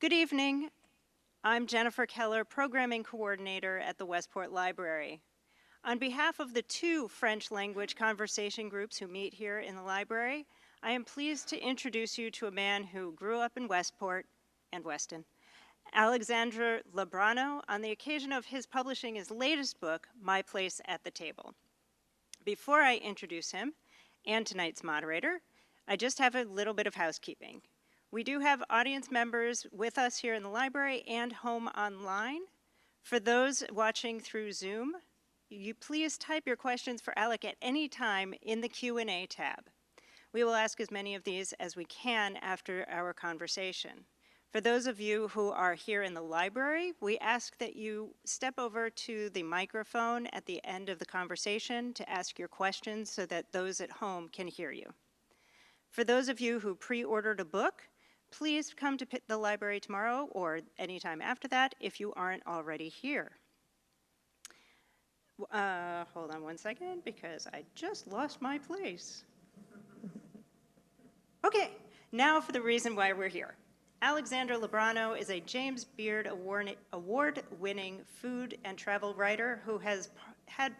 Good evening. I'm Jennifer Keller, Programming Coordinator at the Westport Library. On behalf of the two French language conversation groups who meet here in the library, I am pleased to introduce you to a man who grew up in Westport and Weston, Alexandre Lobrano, on the occasion of his publishing his latest book, My Place at the Table. Before I introduce him, and tonight's moderator, I just have a little bit of housekeeping. We do have audience members with us here in the library and home online. For those watching through Zoom, you please type your questions for Alec at any time in the Q&A tab. We will ask as many of these as we can after our conversation. For those of you who are here in the library, we ask that you step over to the microphone at the end of the conversation to ask your questions so that those at home can hear you. For those of you who pre-ordered a book, please come to the library tomorrow or anytime after that if you aren't already here. Hold on one second because I just lost my place. Okay, now for the reason why we're here. Alexandre Lobrano is a James Beard Award-winning food and travel writer who has had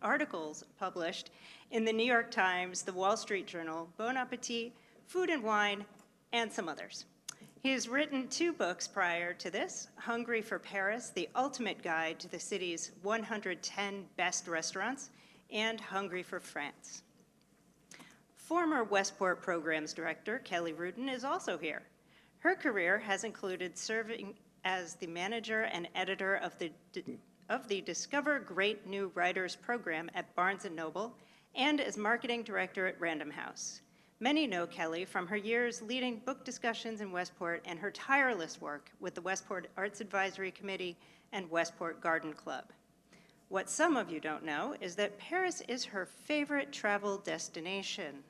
articles published in the New York Times, the Wall Street Journal, Bon Appetit, Food and Wine, and some others. He has written 2 books prior to this, Hungry for Paris, The Ultimate Guide to the City's 110 Best Restaurants, and Hungry for France. Former Westport Programs Director Kelle Ruden is also here. Her career has included serving as the manager and editor of the Discover Great New Writers program at Barnes & Noble and as marketing director at Random House. Many know Kelle from her years leading book discussions in Westport and her tireless work with the Westport Arts Advisory Committee and Westport Garden Club. What some of you don't know is that Paris is her favorite travel destination.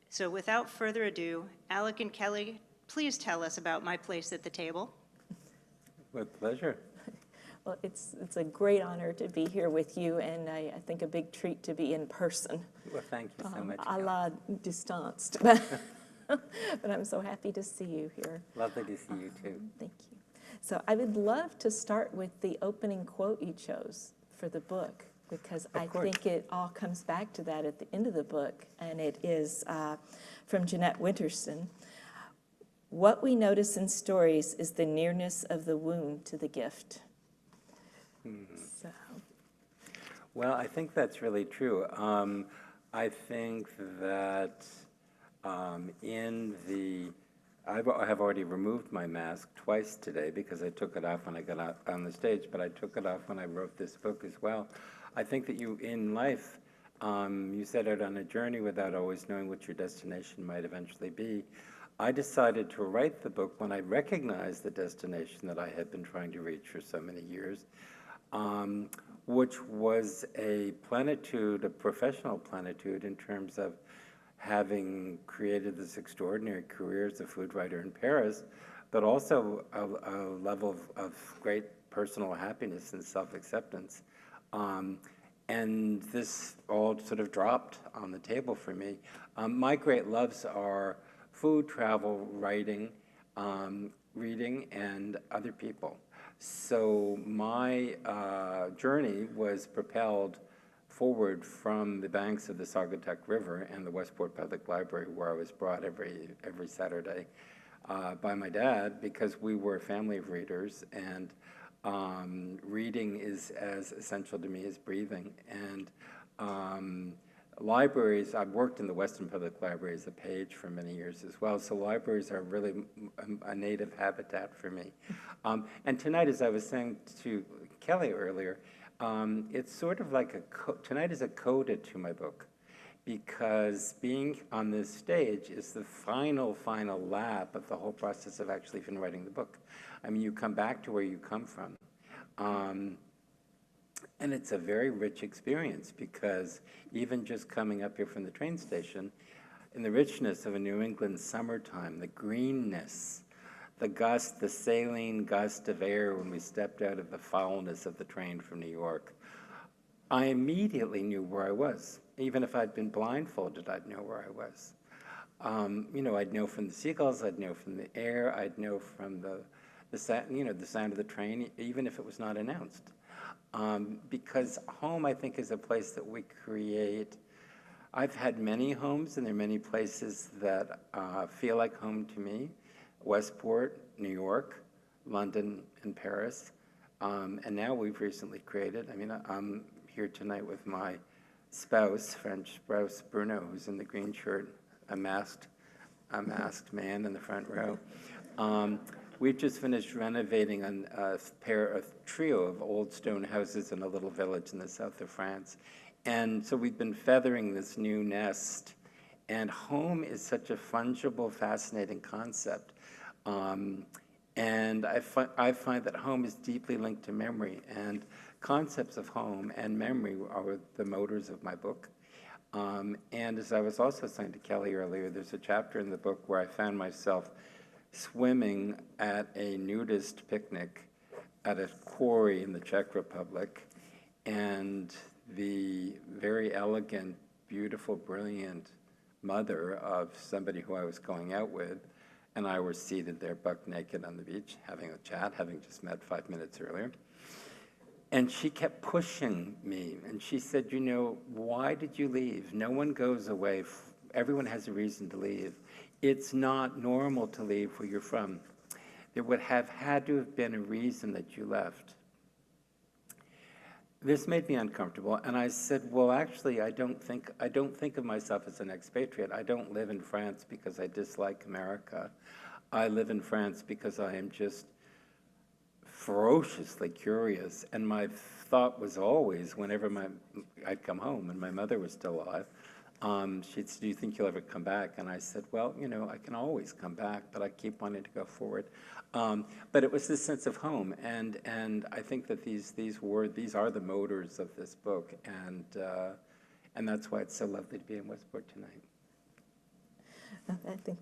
So without further ado, Alec and Kelle, please tell us about My Place at the Table. With pleasure. Well, it's a great honor to be here with you, and I think a big treat to be in person. Well, thank you so much. A la distanced, but I'm so happy to see you here. Lovely to see you too. Thank you. So I would love to start with the opening quote you chose for the book, because I think it all comes back to that at the end of the book, and it is from Jeanette Winterson. What we notice in stories is the nearness of the wound to the gift. So. Well, I think that's really true. I think that I have already removed my mask twice today because I took it off when I got out on the stage, but I took it off when I wrote this book as well. I think that you, in life, you set out on a journey without always knowing what your destination might eventually be. I decided to write the book when I recognized the destination that I had been trying to reach for so many years, which was a plenitude, a professional plenitude in terms of having created this extraordinary career as a food writer in Paris, but also a level of great personal happiness and self-acceptance. And this all sort of dropped on the table for me. My great loves are food, travel, writing, reading, and other people. So my journey was propelled forward from the banks of the Saugatuck River and the Westport Public Library, where I was brought every Saturday by my dad, because we were a family of readers, and reading is as essential to me as breathing. And libraries, I've worked in the Western Public Library as a page for many years as well, so libraries are really a native habitat for me. And tonight, as I was saying to Kelle earlier, it's sort of like tonight is a coda to my book, because being on this stage is the final lap of the whole process of actually even writing the book. I mean, you come back to where you come from. And it's a very rich experience, because even just coming up here from the train station, in the richness of a New England summertime, the greenness, the saline gust of air when we stepped out of the foulness of the train from New York, I immediately knew where I was. Even if I'd been blindfolded, I'd know where I was. I'd know from the seagulls, I'd know from the air, I'd know from the sound of the train, even if it was not announced. Because home, I think, is a place that we create. I've had many homes, and there are many places that feel like home to me. Westport, New York, London, and Paris. And now we've recently created, I'm here tonight with my spouse, French spouse, Bruno, who's in the green shirt, a masked man in the front row. We've just finished renovating a trio of old stone houses in a little village in the south of France. And so we've been feathering this new nest. And home is such a fungible, fascinating concept. And I find that home is deeply linked to memory. And concepts of home and memory are the motors of my book. And as I was also saying to Kelle earlier, there's a chapter in the book where I found myself swimming at a nudist picnic at a quarry in the Czech Republic, and the very elegant, beautiful, brilliant mother of somebody who I was going out with and I were seated there buck naked on the beach having a chat, having just met 5 minutes earlier. And she kept pushing me, and she said, why did you leave? No one goes away. Everyone has a reason to leave. It's not normal to leave where you're from. There would have had to have been a reason that you left. This made me uncomfortable, and I said, well, actually, I don't think of myself as an expatriate. I don't live in France because I dislike America. I live in France because I am just ferociously curious, and my thought was always, whenever I'd come home and my mother was still alive, she'd say, do you think you'll ever come back? And I said, well, I can always come back, but I keep wanting to go forward. But it was this sense of home, and I think that these are the motors of this book, and that's why it's so lovely to be in Westport tonight. I think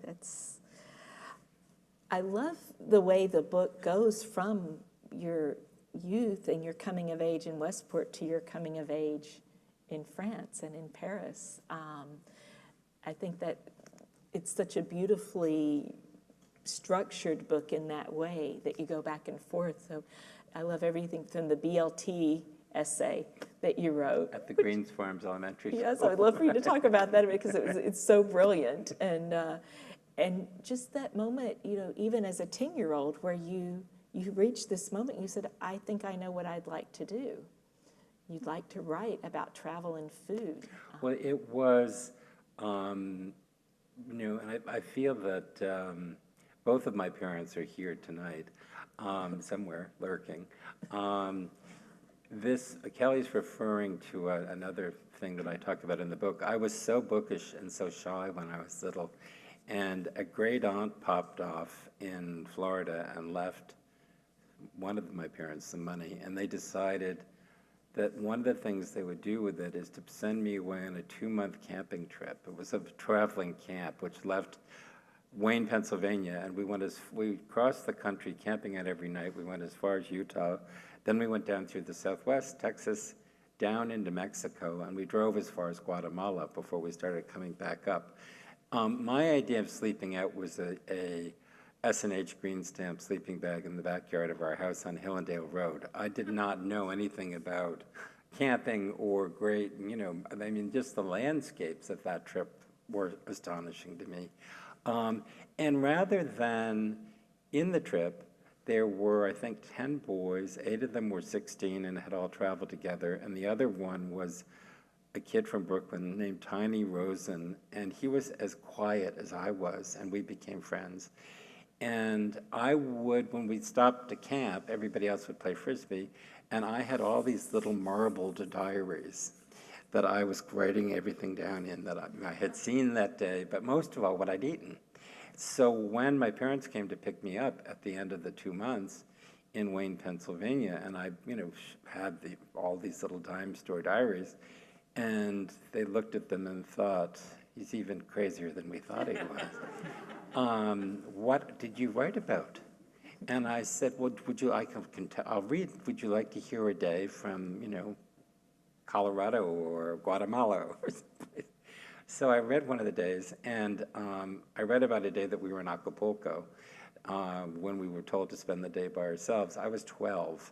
I love the way the book goes from your youth and your coming of age in Westport to your coming of age in France and in Paris. I think that it's such a beautifully structured book in that way that you go back and forth. So I love everything from the BLT essay that you wrote. At the Greens Farms Elementary School. Yes, I would love for you to talk about that because it's so brilliant. And just that moment, even as a 10-year-old where you reached this moment, you said, I think I know what I'd like to do. You'd like to write about travel and food. Well, it was, and I feel that both of my parents are here tonight, somewhere lurking. Kelly's referring to another thing that I talk about in the book. I was so bookish and so shy when I was little, and a great aunt popped off in Florida and left one of my parents some money, and they decided that one of the things they would do with it is to send me away on a 2-month camping trip. It was a traveling camp which left Wayne, Pennsylvania, and we crossed the country camping out every night. We went as far as Utah. Then we went down through the Southwest, Texas, down into Mexico, and we drove as far as Guatemala before we started coming back up. My idea of sleeping out was a S&H green stamp sleeping bag in the backyard of our house on Hillendale Road. I did not know anything about camping or just the landscapes of that trip were astonishing to me. And rather than in the trip, there were, I think, 10 boys. 8 of them were 16 and had all traveled together, and the other one was a kid from Brooklyn named Tiny Rosen, and he was as quiet as I was, and we became friends. And when we stopped to camp, everybody else would play Frisbee, and I had all these little marbled diaries that I was writing everything down in that I had seen that day, but most of all, what I'd eaten. So when my parents came to pick me up at the end of the 2 months in Wayne, Pennsylvania, and I, had all these little dime store diaries, and they looked at them and thought, he's even crazier than we thought he was. What did you write about? And I said, well, I'll read, would you like to hear a day from, Colorado or Guatemala or someplace? So I read one of the days, and I read about a day that we were in Acapulco when we were told to spend the day by ourselves. I was 12.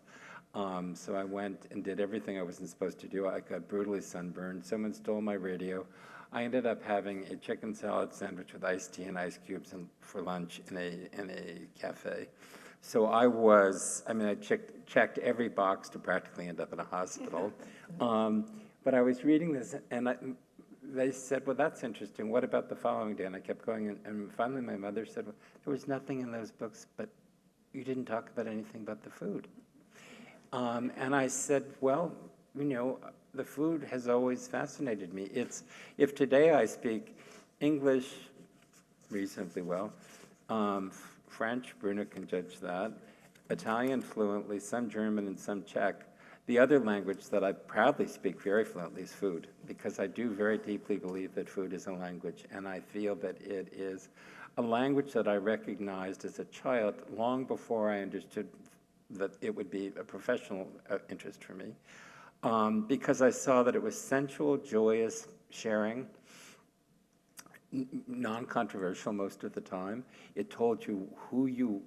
So I went and did everything I wasn't supposed to do. I got brutally sunburned. Someone stole my radio. I ended up having a chicken salad sandwich with iced tea and ice cubes for lunch in a cafe. So I checked every box to practically end up in a hospital. But I was reading this, and they said, well, that's interesting. What about the following day? And I kept going, and finally my mother said, well, there was nothing in those books, but you didn't talk about anything but the food. And I said, well, the food has always fascinated me. If today I speak English reasonably well, French, Bruno can judge that, Italian fluently, some German and some Czech. The other language that I proudly speak very fluently is food, because I do very deeply believe that food is a language, and I feel that it is a language that I recognized as a child long before I understood that it would be a professional interest for me, because I saw that it was sensual, joyous sharing, non-controversial most of the time. It told you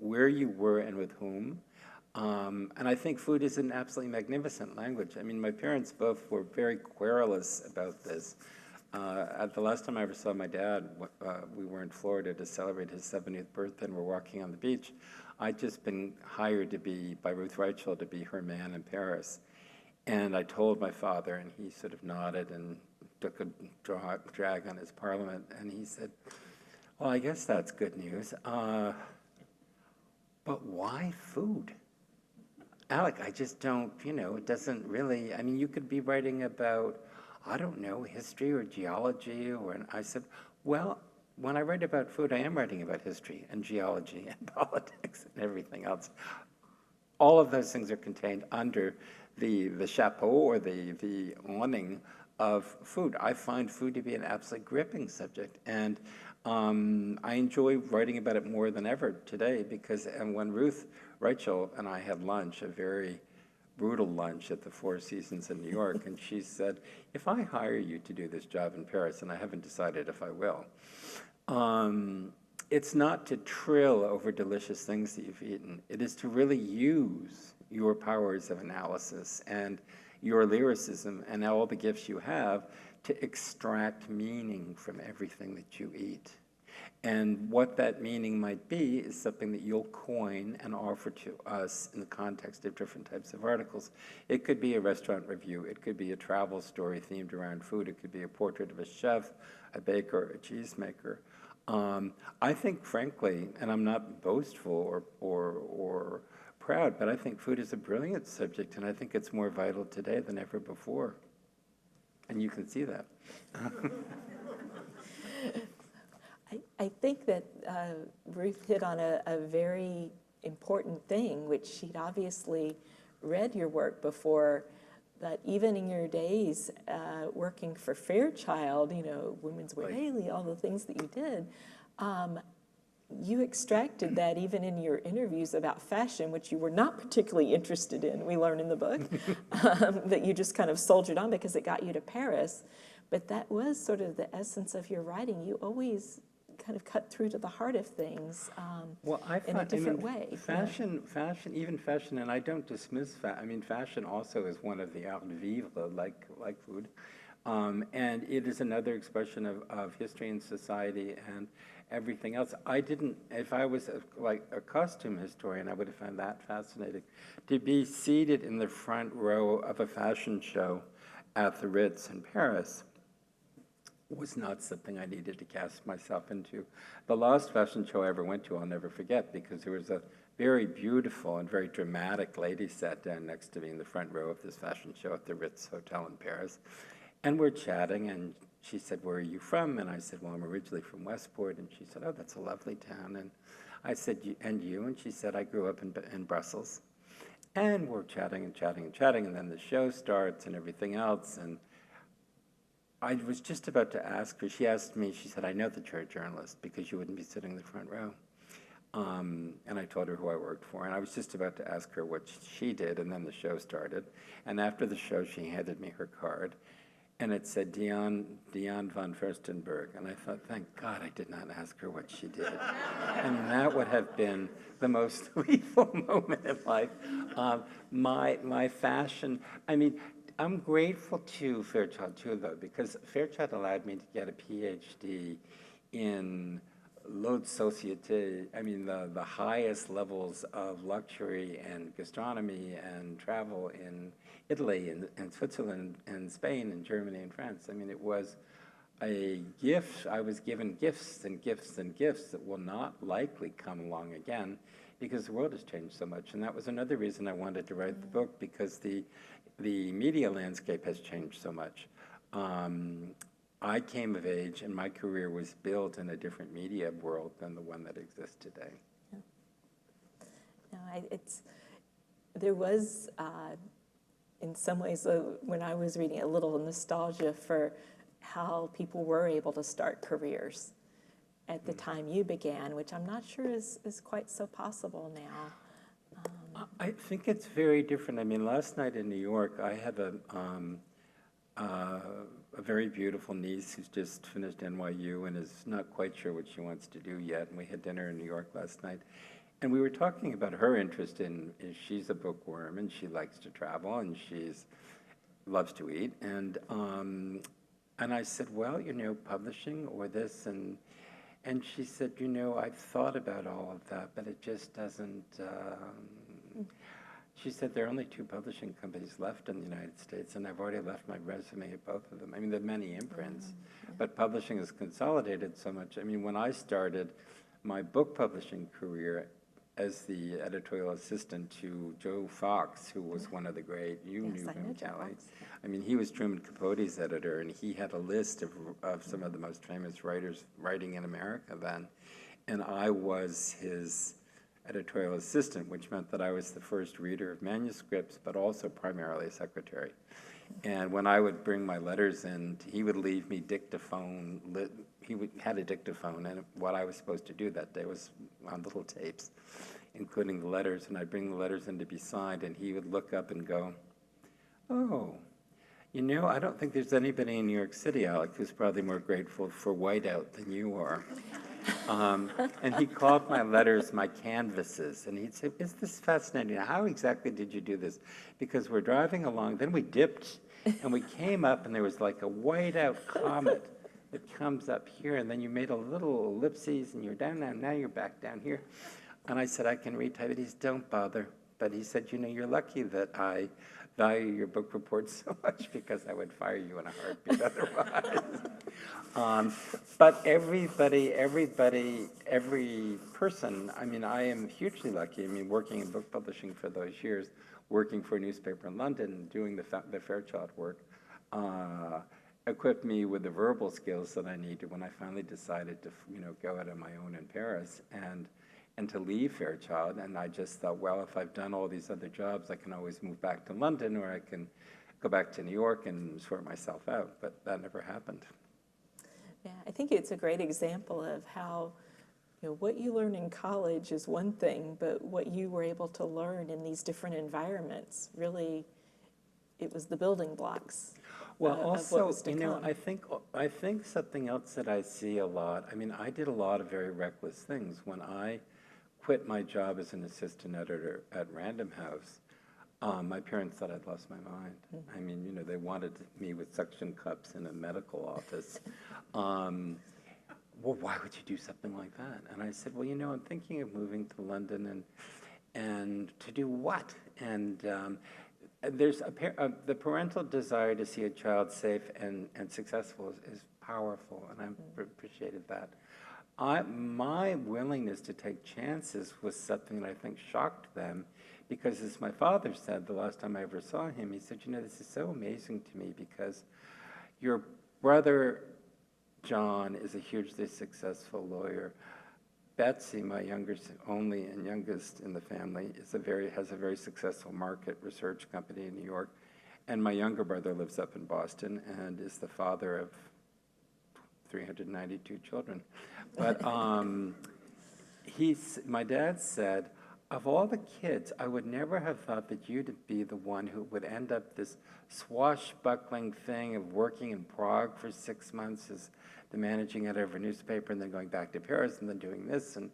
where you were and with whom. And I think food is an absolutely magnificent language. I mean, my parents both were very querulous about this. At the last time I ever saw my dad, we were in Florida to celebrate his 70th birthday, and we're walking on the beach. I'd just been hired by Ruth Reichel to be her man in Paris. And I told my father, and he sort of nodded and took a drag on his parliament, and he said, well, I guess that's good news. But why food? Alec, I just don't, it doesn't really, I mean, you could be writing about, I don't know, history or geology, and I said, well, when I write about food, I am writing about history and geology and politics and everything else. All of those things are contained under the chapeau or the awning of food. I find food to be an absolutely gripping subject, and I enjoy writing about it more than ever today, because when Ruth Reichel and I had lunch, a very brutal lunch at the Four Seasons in New York, and she said, if I hire you to do this job in Paris, and I haven't decided if I will, it's not to trill over delicious things that you've eaten. It is to really use your powers of analysis and your lyricism and all the gifts you have to extract meaning from everything that you eat. And what that meaning might be is something that you'll coin and offer to us in the context of different types of articles. It could be a restaurant review. It could be a travel story themed around food. It could be a portrait of a chef, a baker, a cheesemaker. I think, frankly, and I'm not boastful or proud, but I think food is a brilliant subject, and I think it's more vital today than ever before. And you can see that. I think that Ruth hit on a very important thing, which she'd obviously read your work before, but even in your days working for Fairchild, Women's Wear Daily, all the things that you did, you extracted that even in your interviews about fashion, which you were not particularly interested in, we learn in the book, that you just kind of soldiered on because it got you to Paris. But that was sort of the essence of your writing. You always kind of cut through to the heart of things in a different way. Fashion, and I don't dismiss fashion also is one of the art vivre, like food. And it is another expression of history and society and everything else. If I was a costume historian, I would have found that fascinating. To be seated in the front row of a fashion show at the Ritz in Paris was not something I needed to cast myself into. The last fashion show I ever went to, I'll never forget, because there was a very beautiful and very dramatic lady sat down next to me in the front row of this fashion show at the Ritz Hotel in Paris. And we're chatting, and she said, where are you from? And I said, well, I'm originally from Westport. And she said, oh, that's a lovely town. And I said, and you? And she said, I grew up in Brussels. And we're chatting and chatting and chatting, and then the show starts and everything else. And I was just about to ask her, she asked me, she said, I know that you're a journalist because you wouldn't be sitting in the front row. And I told her who I worked for, and I was just about to ask her what she did, and then the show started. And after the show, she handed me her card. and it said Dion von Furstenberg. And I thought, thank God I did not ask her what she did. I mean, that would have been the most lethal moment in life. My fashion, I mean, I'm grateful to Fairchild too, though, because Fairchild allowed me to get a PhD in l'haute société, I mean, the highest levels of luxury and gastronomy and travel in Italy and Switzerland and Spain and Germany and France. I mean, it was a gift. I was given gifts and gifts and gifts that will not likely come along again because the world has changed so much. And that was another reason I wanted to write the book, because the media landscape has changed so much. I came of age and my career was built in a different media world than the one that exists today. Yeah. No, there was, in some ways, when I was reading, a little nostalgia for how people were able to start careers at the time you began, which I'm not sure is quite so possible now. I think it's very different. I mean, last night in New York, I have a very beautiful niece who's just finished NYU and is not quite sure what she wants to do yet. And we had dinner in New York last night. And we were talking about her interest in, she's a bookworm and she likes to travel and loves to eat. And I said, well, you know, publishing or this, and she said, you know, I've thought about all of that, but it just doesn't, she said, there are only 2 publishing companies left in the United States, and I've already left my resume at both of them. I mean, there are many imprints, but publishing has consolidated so much. I mean, when I started my book publishing career as the editorial assistant to Joe Fox, who was one of the great, you knew him, Kelly. I mean, he was Truman Capote's editor, and he had a list of some of the most famous writers writing in America then, and I was his editorial assistant, which meant that I was the first reader of manuscripts, but also primarily a secretary. And when I would bring my letters in, he would leave me dictaphone. Had a dictaphone, and what I was supposed to do that day was on little tapes, including the letters, and I'd bring the letters in to be signed, and he would look up and go, oh, you know, I don't think there's anybody in New York City, Alec, who's probably more grateful for whiteout than you are. And he called my letters my canvases, and he'd say, is this fascinating? How exactly did you do this? Because we're driving along, then we dipped, and we came up, and there was like a whiteout comet that comes up here, and then you made a little ellipses, and you're down now, now you're back down here. And I said, I can retype it. He said, don't bother. But he said, you know, you're lucky that I value your book reports so much, because I would fire you in a heartbeat otherwise. But every person, I mean, I am hugely lucky. I mean, working in book publishing for those years, working for a newspaper in London, doing the Fairchild work, equipped me with the verbal skills that I needed when I finally decided to, you know, go out on my own in Paris and to leave Fairchild. And I just thought, well, if I've done all these other jobs, I can always move back to London, or I can go back to New York and sort myself out. But that never happened. Yeah, I think it's a great example of how, you know, what you learn in college is one thing, but what you were able to learn in these different environments, really, it was the building blocks. Well, of also, what was to you know, come. I think something else that I see a lot, I mean, I did a lot of very reckless things. When I quit my job as an assistant editor at Random House, my parents thought I'd lost my mind. I mean, you know, they wanted me with suction cups in a medical office. Well, why would you do something like that? And I said, well, you know, I'm thinking of moving to London, and to do what? And there's the parental desire to see a child safe and successful is powerful, and I appreciated that. My willingness to take chances was something that I think shocked them, because as my father said the last time I ever saw him, he said, you know, this is so amazing to me, because your brother John is a hugely successful lawyer. Betsy, my only and youngest in the family, has a very successful market research company in New York. And my younger brother lives up in Boston and is the father of 392 children. But my dad said, of all the kids, I would never have thought that you'd be the one who would end up this swashbuckling thing of working in Prague for 6 months as the managing editor of a newspaper and then going back to Paris and then doing this. And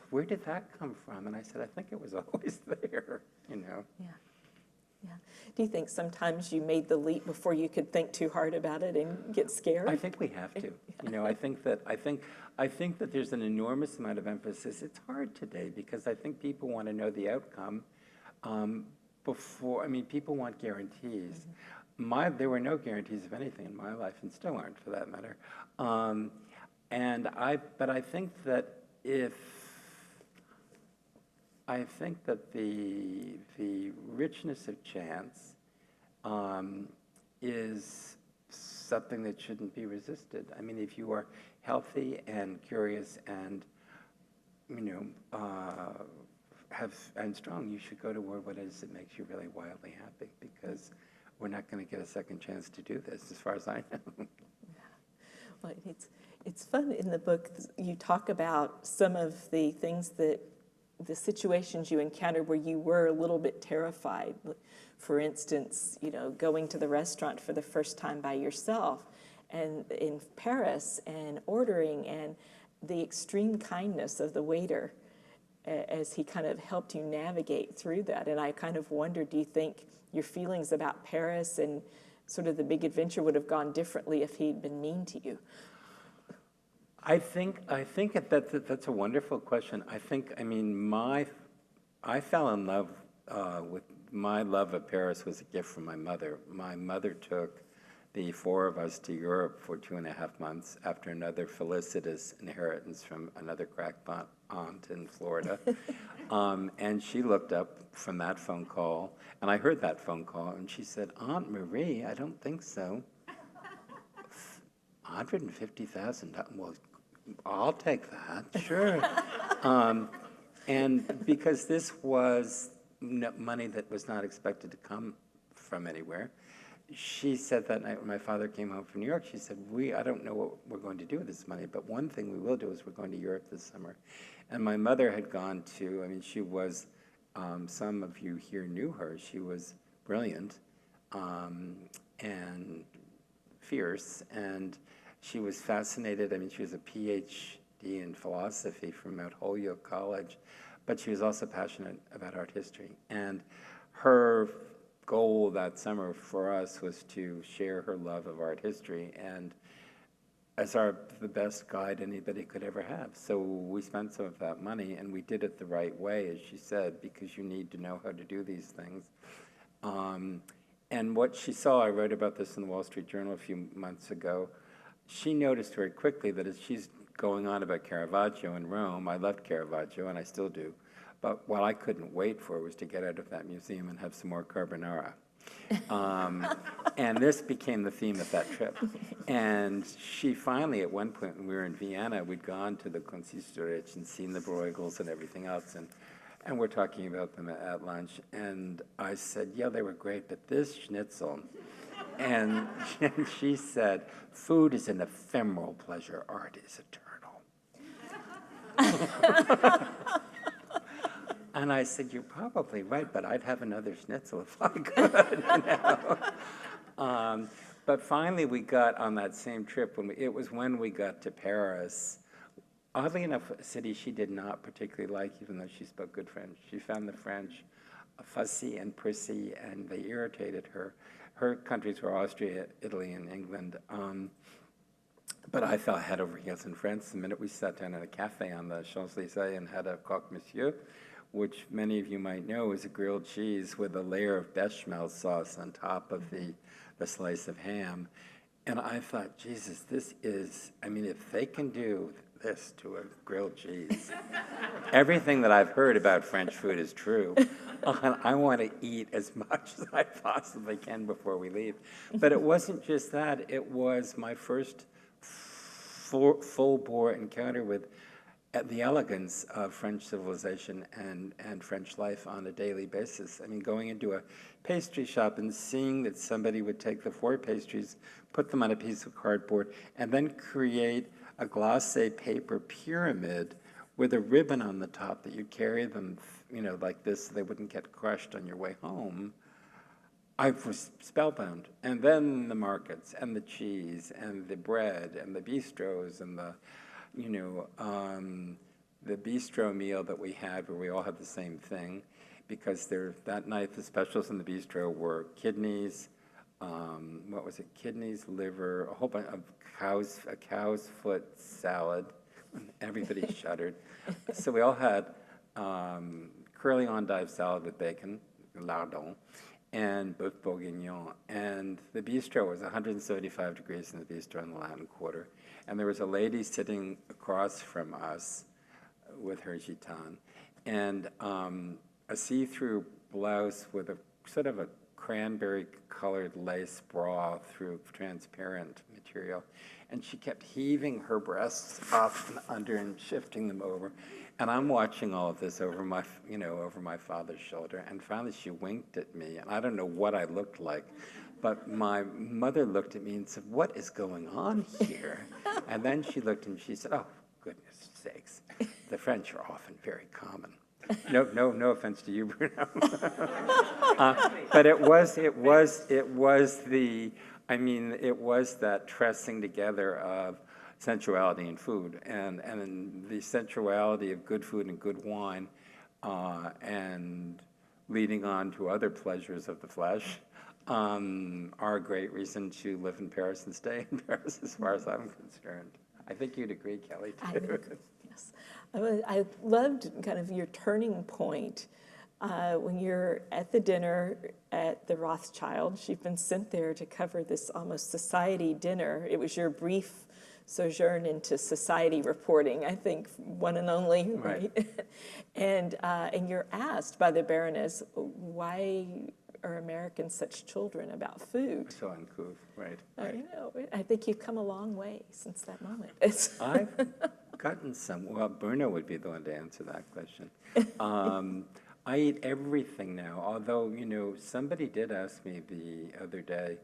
where did that come from? And I said, I think it was always there, you know. Yeah. Yeah. Do you think sometimes you made the leap before you could think too hard about it and get scared? I think we have to. You know, I think that there's an enormous amount of emphasis. It's hard today because I think people want to know the outcome before. I mean, people want guarantees. There were no guarantees of anything in my life, and still aren't, for that matter. But I think that the richness of chance is something that shouldn't be resisted. I mean, if you are healthy and curious and, you know, and strong, you should go toward what it is that makes you really wildly happy, because we're not going to get a second chance to do this, as far as I know. Well, it's fun in the book. You talk about some of the things the situations you encountered where you were a little bit terrified. For instance, you know, going to the restaurant for the first time by yourself, and in Paris, and ordering, and the extreme kindness of the waiter as he kind of helped you navigate through that. And I kind of wonder, do you think your feelings about Paris and sort of the big adventure would have gone differently if he'd been mean to you? I think that's a wonderful question. I fell in love with my love of Paris was a gift from my mother. My mother took the 4 of us to Europe for 2.5 months after another felicitous inheritance from another crackpot aunt in Florida. And she looked up from that phone call, and I heard that phone call, and she said, "Aunt Marie, I don't think so." $150,000. Well, I'll take that, sure. And because this was money that was not expected to come from anywhere, she said that night when my father came home from New York, she said, I don't know what we're going to do with this money, but one thing we will do is we're going to Europe this summer. And my mother had gone to, I mean, she was, some of you here knew her, she was brilliant and fierce, and she was fascinated. I mean, she was a PhD in philosophy from Mount Holyoke College, but she was also passionate about art history. And her goal that summer for us was to share her love of art history and as the best guide anybody could ever have. So we spent some of that money, and we did it the right way, as she said, because you need to know how to do these things. And what she saw, I wrote about this in the Wall Street Journal a few months ago, she noticed very quickly that as she's going on about Caravaggio in Rome, I loved Caravaggio, and I still do, but what I couldn't wait for was to get out of that museum and have some more carbonara. And this became the theme of that trip. And she finally, at one point when we were in Vienna, we'd gone to the Consistorium and seen the Bruegels and everything else, and we're talking about them at lunch, and I said, yeah, they were great, but this schnitzel. And she said, food is an ephemeral pleasure, art is eternal. And I said, you're probably right, but I'd have another schnitzel if I could, you know. But finally we got on that same trip, it was when we got to Paris. Oddly enough, a city she did not particularly like, even though she spoke good French. She found the French fussy and prissy, and they irritated her. Her countries were Austria, Italy, and England. But I fell head over heels in France the minute we sat down in a cafe on the Champs-Élysées and had a croque monsieur, which many of you might know is a grilled cheese with a layer of bechamel sauce on top of the slice of ham. And I thought, Jesus, this is, I mean, if they can do this to a grilled cheese, everything that I've heard about French food is true. And I want to eat as much as I possibly can before we leave. But it wasn't just that. It was my first full-bore encounter with the elegance of French civilization and French life on a daily basis. I mean, going into a pastry shop and seeing that somebody would take the 4 pastries, put them on a piece of cardboard, and then create a glacé paper pyramid with a ribbon on the top that you carry them, like this, so they wouldn't get crushed on your way home. I was spellbound. And then the markets, and the cheese, and the bread, and the bistros, and the bistro meal that we had, where we all had the same thing, because that night the specials in the bistro were kidneys, kidneys, liver, a whole bunch of a cow's foot salad. Everybody shuddered. So we all had curly endive salad with bacon, lardon, and boeuf bourguignon. And the bistro was 175 degrees in the bistro in the Latin Quarter. And there was a lady sitting across from us with her gitane, and a see-through blouse with a sort of a cranberry-colored lace bra through transparent material. And she kept heaving her breasts up and under and shifting them over. And I'm watching all of this over my father's shoulder. And finally she winked at me, and I don't know what I looked like, but my mother looked at me and said, "What is going on here?" And then she looked and she said, "Oh, goodness sakes, the French are often very common." No offense to you, Bruno. But it was that trusting together of sensuality and food, and the sensuality of good food and good wine, and leading on to other pleasures of the flesh, are a great reason to live in Paris and stay in Paris, as far as I'm concerned. I think you'd agree, Kelly, too. I would agree, yes. I loved kind of your turning point when you're at the dinner at the Rothschilds. You've been sent there to cover this almost society dinner. It was your brief sojourn into society reporting, I think, one and only, right? And you're asked by the Baroness, why are Americans such children about food? So uncouth, right? I know. I think you've come a long way since that moment. I've gotten well, Bruno would be the one to answer that question. I eat everything now, although, somebody did ask me the other day,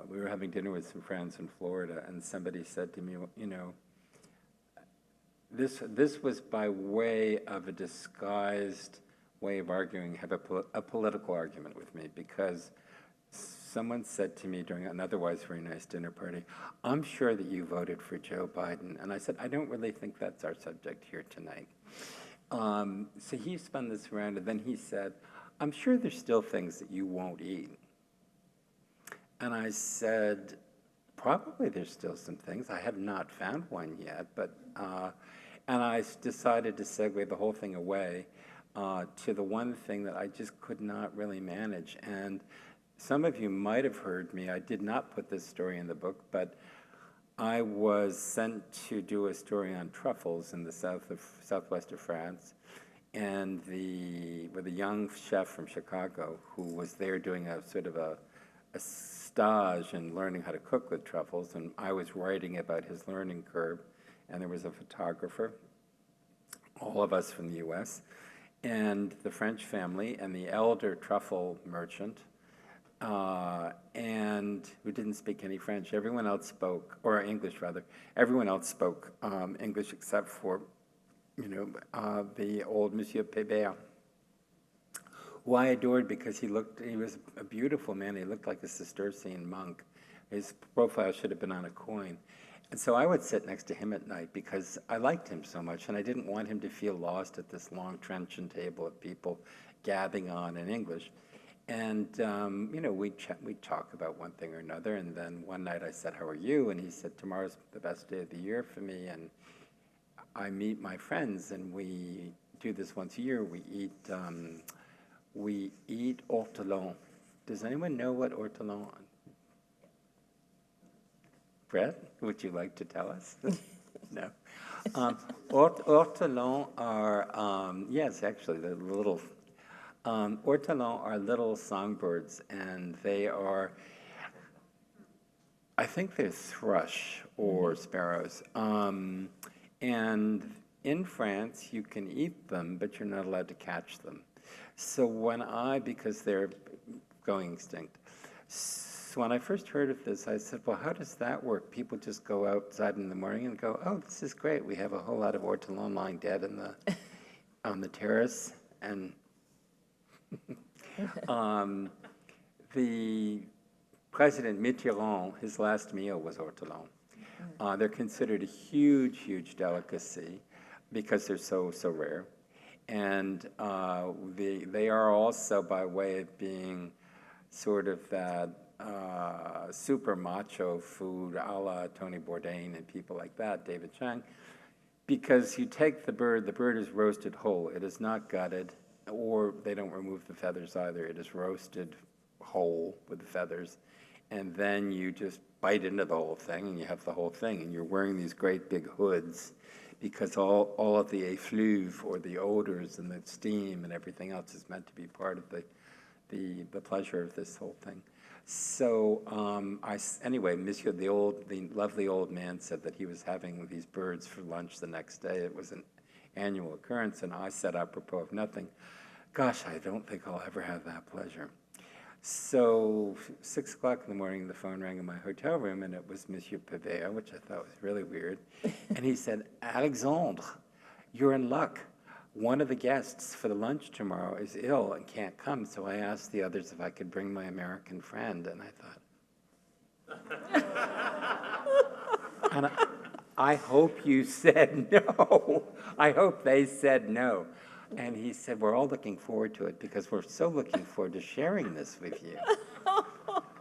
we were having dinner with some friends in Florida, and somebody said to me, this was by way of a disguised way of arguing, have a political argument with me, because someone said to me during an otherwise very nice dinner party, "I'm sure that you voted for Joe Biden." And I said, "I don't really think that's our subject here tonight." So he spun this around, and then he said, "I'm sure there's still things that you won't eat." And I said, "Probably there's still some things. I have not found one yet." But and I decided to segue the whole thing away to the one thing that I just could not really manage. And some of you might have heard me. I did not put this story in the book, but I was sent to do a story on truffles in the southwest of France, and with a young chef from Chicago who was there doing a sort of a stage in learning how to cook with truffles, and I was writing about his learning curve, and there was a photographer, all of us from the U.S., and the French family, and the elder truffle merchant, and who didn't speak any French. Everyone else spoke, or English rather. Everyone else spoke English except for, the old Monsieur Pébert, who I adored because he was a beautiful man. He looked like a Cistercian monk. His profile should have been on a coin. And so I would sit next to him at night because I liked him so much, and I didn't want him to feel lost at this long truncheon table of people gabbing on in English. And, we'd talk about one thing or another, and then one night I said, "How are you?" And he said, "Tomorrow's the best day of the year for me, and I meet my friends, and we do this once a year. We eat ortolan." Does anyone know what ortolan is? Brett, would you like to tell us? No. Ortolan are, yes, actually, they're little, ortolan are little songbirds, and they are, I think they're thrush or sparrows. And in France, you can eat them, but you're not allowed to catch them. So because they're going extinct. So when I first heard of this, I said, well, how does that work? People just go outside in the morning and go, oh, this is great. We have a whole lot of ortolan lying dead in on the terrace. And the President Mitterrand, his last meal was ortolan. They're considered a huge, huge delicacy because they're so rare. And they are also, by way of being sort of that super macho food a la Tony Bourdain and people like that, David Chang, because you take the bird is roasted whole. It is not gutted, or they don't remove the feathers either. It is roasted whole with the feathers. And then you just bite into the whole thing, and you have the whole thing. And you're wearing these great big hoods because all of the effluve, or the odors and the steam and everything else, is meant to be part of the pleasure of this whole thing. So anyway, Monsieur, the lovely old man, said that he was having these birds for lunch the next day. It was an annual occurrence, and I said, apropos of nothing, gosh, I don't think I'll ever have that pleasure. So 6 o'clock in the morning, the phone rang in my hotel room, and it was Monsieur Pavea, which I thought was really weird. And he said, Alexandre, you're in luck. One of the guests for the lunch tomorrow is ill and can't come, so I asked the others if I could bring my American friend, and I thought, and I hope you said no. I hope they said no. And he said, we're all looking forward to it because we're so looking forward to sharing this with you.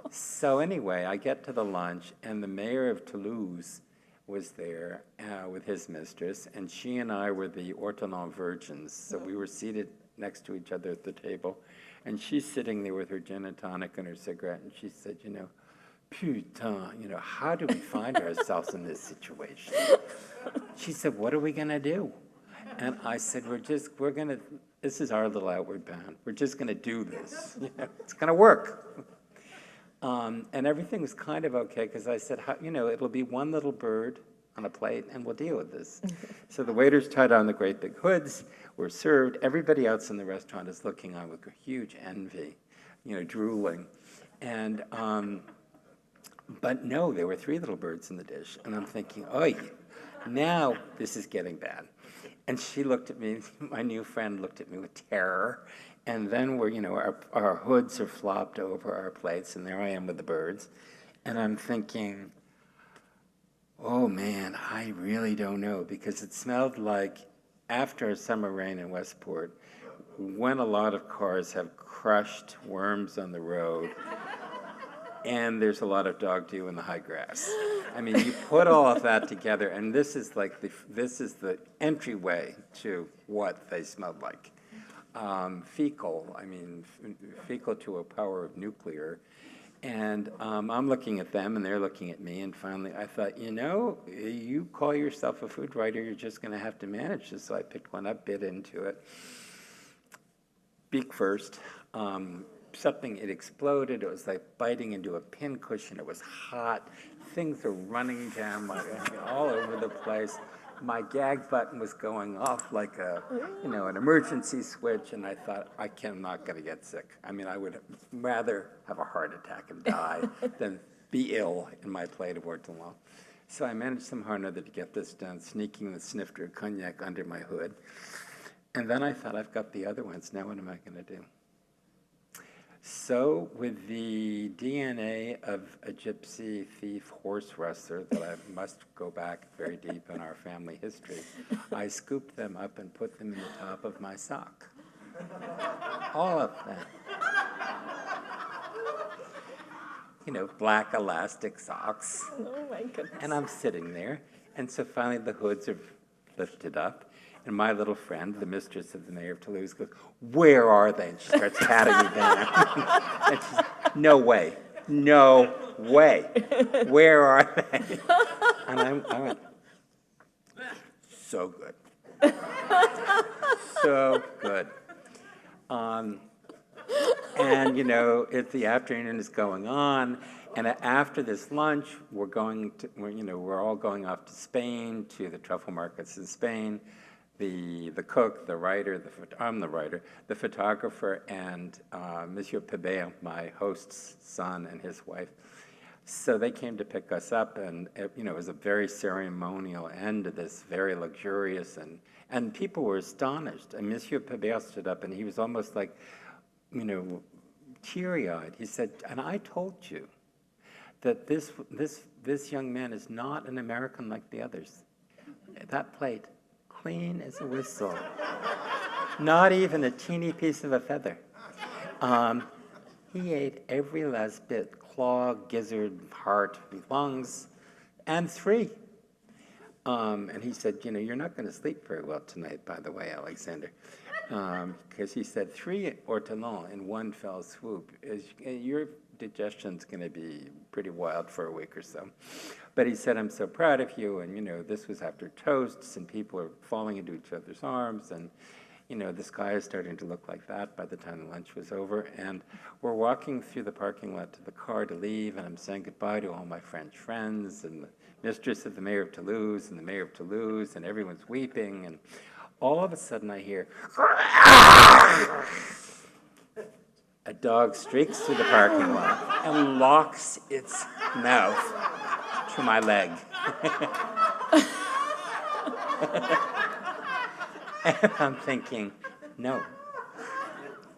So anyway, I get to the lunch, and the mayor of Toulouse was there with his mistress, and she and I were the ortolan virgins. So we were seated next to each other at the table, and she's sitting there with her gin and tonic and her cigarette, and she said, putain, how do we find ourselves in this situation? She said, what are we going to do? And I said, this is our little outward bound. We're just going to do this. It's going to work. And everything was kind of okay, because I said, it'll be one little bird on a plate, and we'll deal with this. So the waiters tied on the great big hoods, were served. Everybody else in the restaurant is looking on with huge envy, drooling. And, but no, there were 3 little birds in the dish. And I'm thinking, oh, now this is getting bad. And she looked at me, my new friend looked at me with terror. And then our hoods are flopped over our plates, and there I am with the birds. And I'm thinking, oh man, I really don't know, because it smelled like after a summer rain in Westport, when a lot of cars have crushed worms on the road, and there's a lot of dog dew in the high grass. I mean, you put all of that together, and this is the entryway to what they smelled like. Fecal to a power of nuclear. And I'm looking at them, and they're looking at me, and finally I thought, you call yourself a food writer, you're just going to have to manage this. So I picked one up, bit into it. Beak first. It exploded. It was like biting into a pincushion. It was hot. Things were running down all over the place. My gag button was going off like an emergency switch, and I thought, I'm not going to get sick. I mean, I would rather have a heart attack and die than be ill in my plate of ortolan. So I managed somehow or another to get this done, sneaking the snifter of cognac under my hood. And then I thought, I've got the other ones. Now what am I going to do? So with the DNA of a gypsy thief horse rustler that I must go back very deep in our family history, I scooped them up and put them in the top of my sock. All of them. Black elastic socks. Oh my goodness. And I'm sitting there, and so finally the hoods are lifted up. And my little friend, the mistress of the mayor of Toulouse, goes, where are they? And she starts patting me down. And she's, no way. Where are they? And I went, so good. So good. And, if the afternoon is going on, and after this lunch, we're all going off to Spain, to the truffle markets in Spain. the cook, the writer, I'm the writer, the photographer, and Monsieur Pébert, my host's son, and his wife. So they came to pick us up, and it was a very ceremonial end to this, very luxurious, and people were astonished. And Monsieur Pébert stood up, and he was almost like, teary-eyed. He said, "And I told you that this young man is not an American like the others. That plate, clean as a whistle, not even a teeny piece of a feather." He ate every last bit, claw, gizzard, heart, lungs, and 3. And he said, "You're not going to sleep very well tonight, by the way, Alexander." Because he said 3 ortolans in one fell swoop. Your digestion's going to be pretty wild for a week or so. But he said, "I'm so proud of you." And, this was after toasts, and people are falling into each other's arms. And, the sky is starting to look like that by the time the lunch was over. And we're walking through the parking lot to the car to leave, and I'm saying goodbye to all my French friends, and the mistress of the mayor of Toulouse, and the mayor of Toulouse, and everyone's weeping. And all of a sudden I hear, a dog streaks through the parking lot and locks its mouth to my leg. And I'm thinking, no,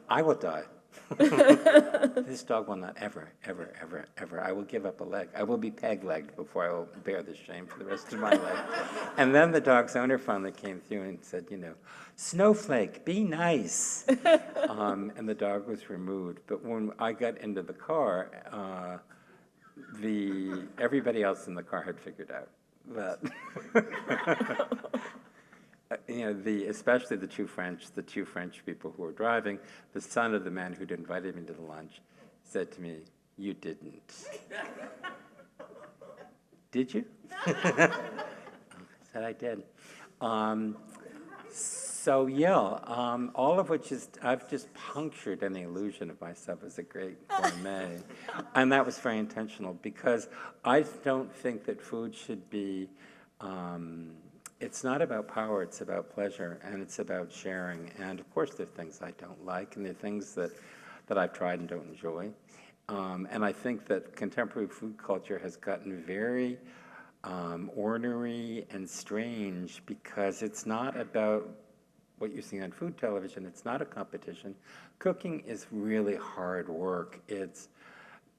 I will die. This dog will not ever, ever, ever, ever. I will give up a leg. I will be peg-legged before I will bear this shame for the rest of my life. And then the dog's owner finally came through and said, "Snowflake, be nice." And the dog was removed. But when I got into the car, everybody else in the car had figured out that especially the two French people who were driving, the son of the man who'd invited me to the lunch, said to me, "You didn't." "Did you?" I said, "I did." All of which is, I've just punctured any illusion of myself as a great gourmet. And that was very intentional, because I don't think that food should be, it's not about power, it's about pleasure, and it's about sharing. And of course there are things I don't like, and there are things that I've tried and don't enjoy. And I think that contemporary food culture has gotten very ornery and strange, because it's not about what you see on food television. It's not a competition. Cooking is really hard work. It's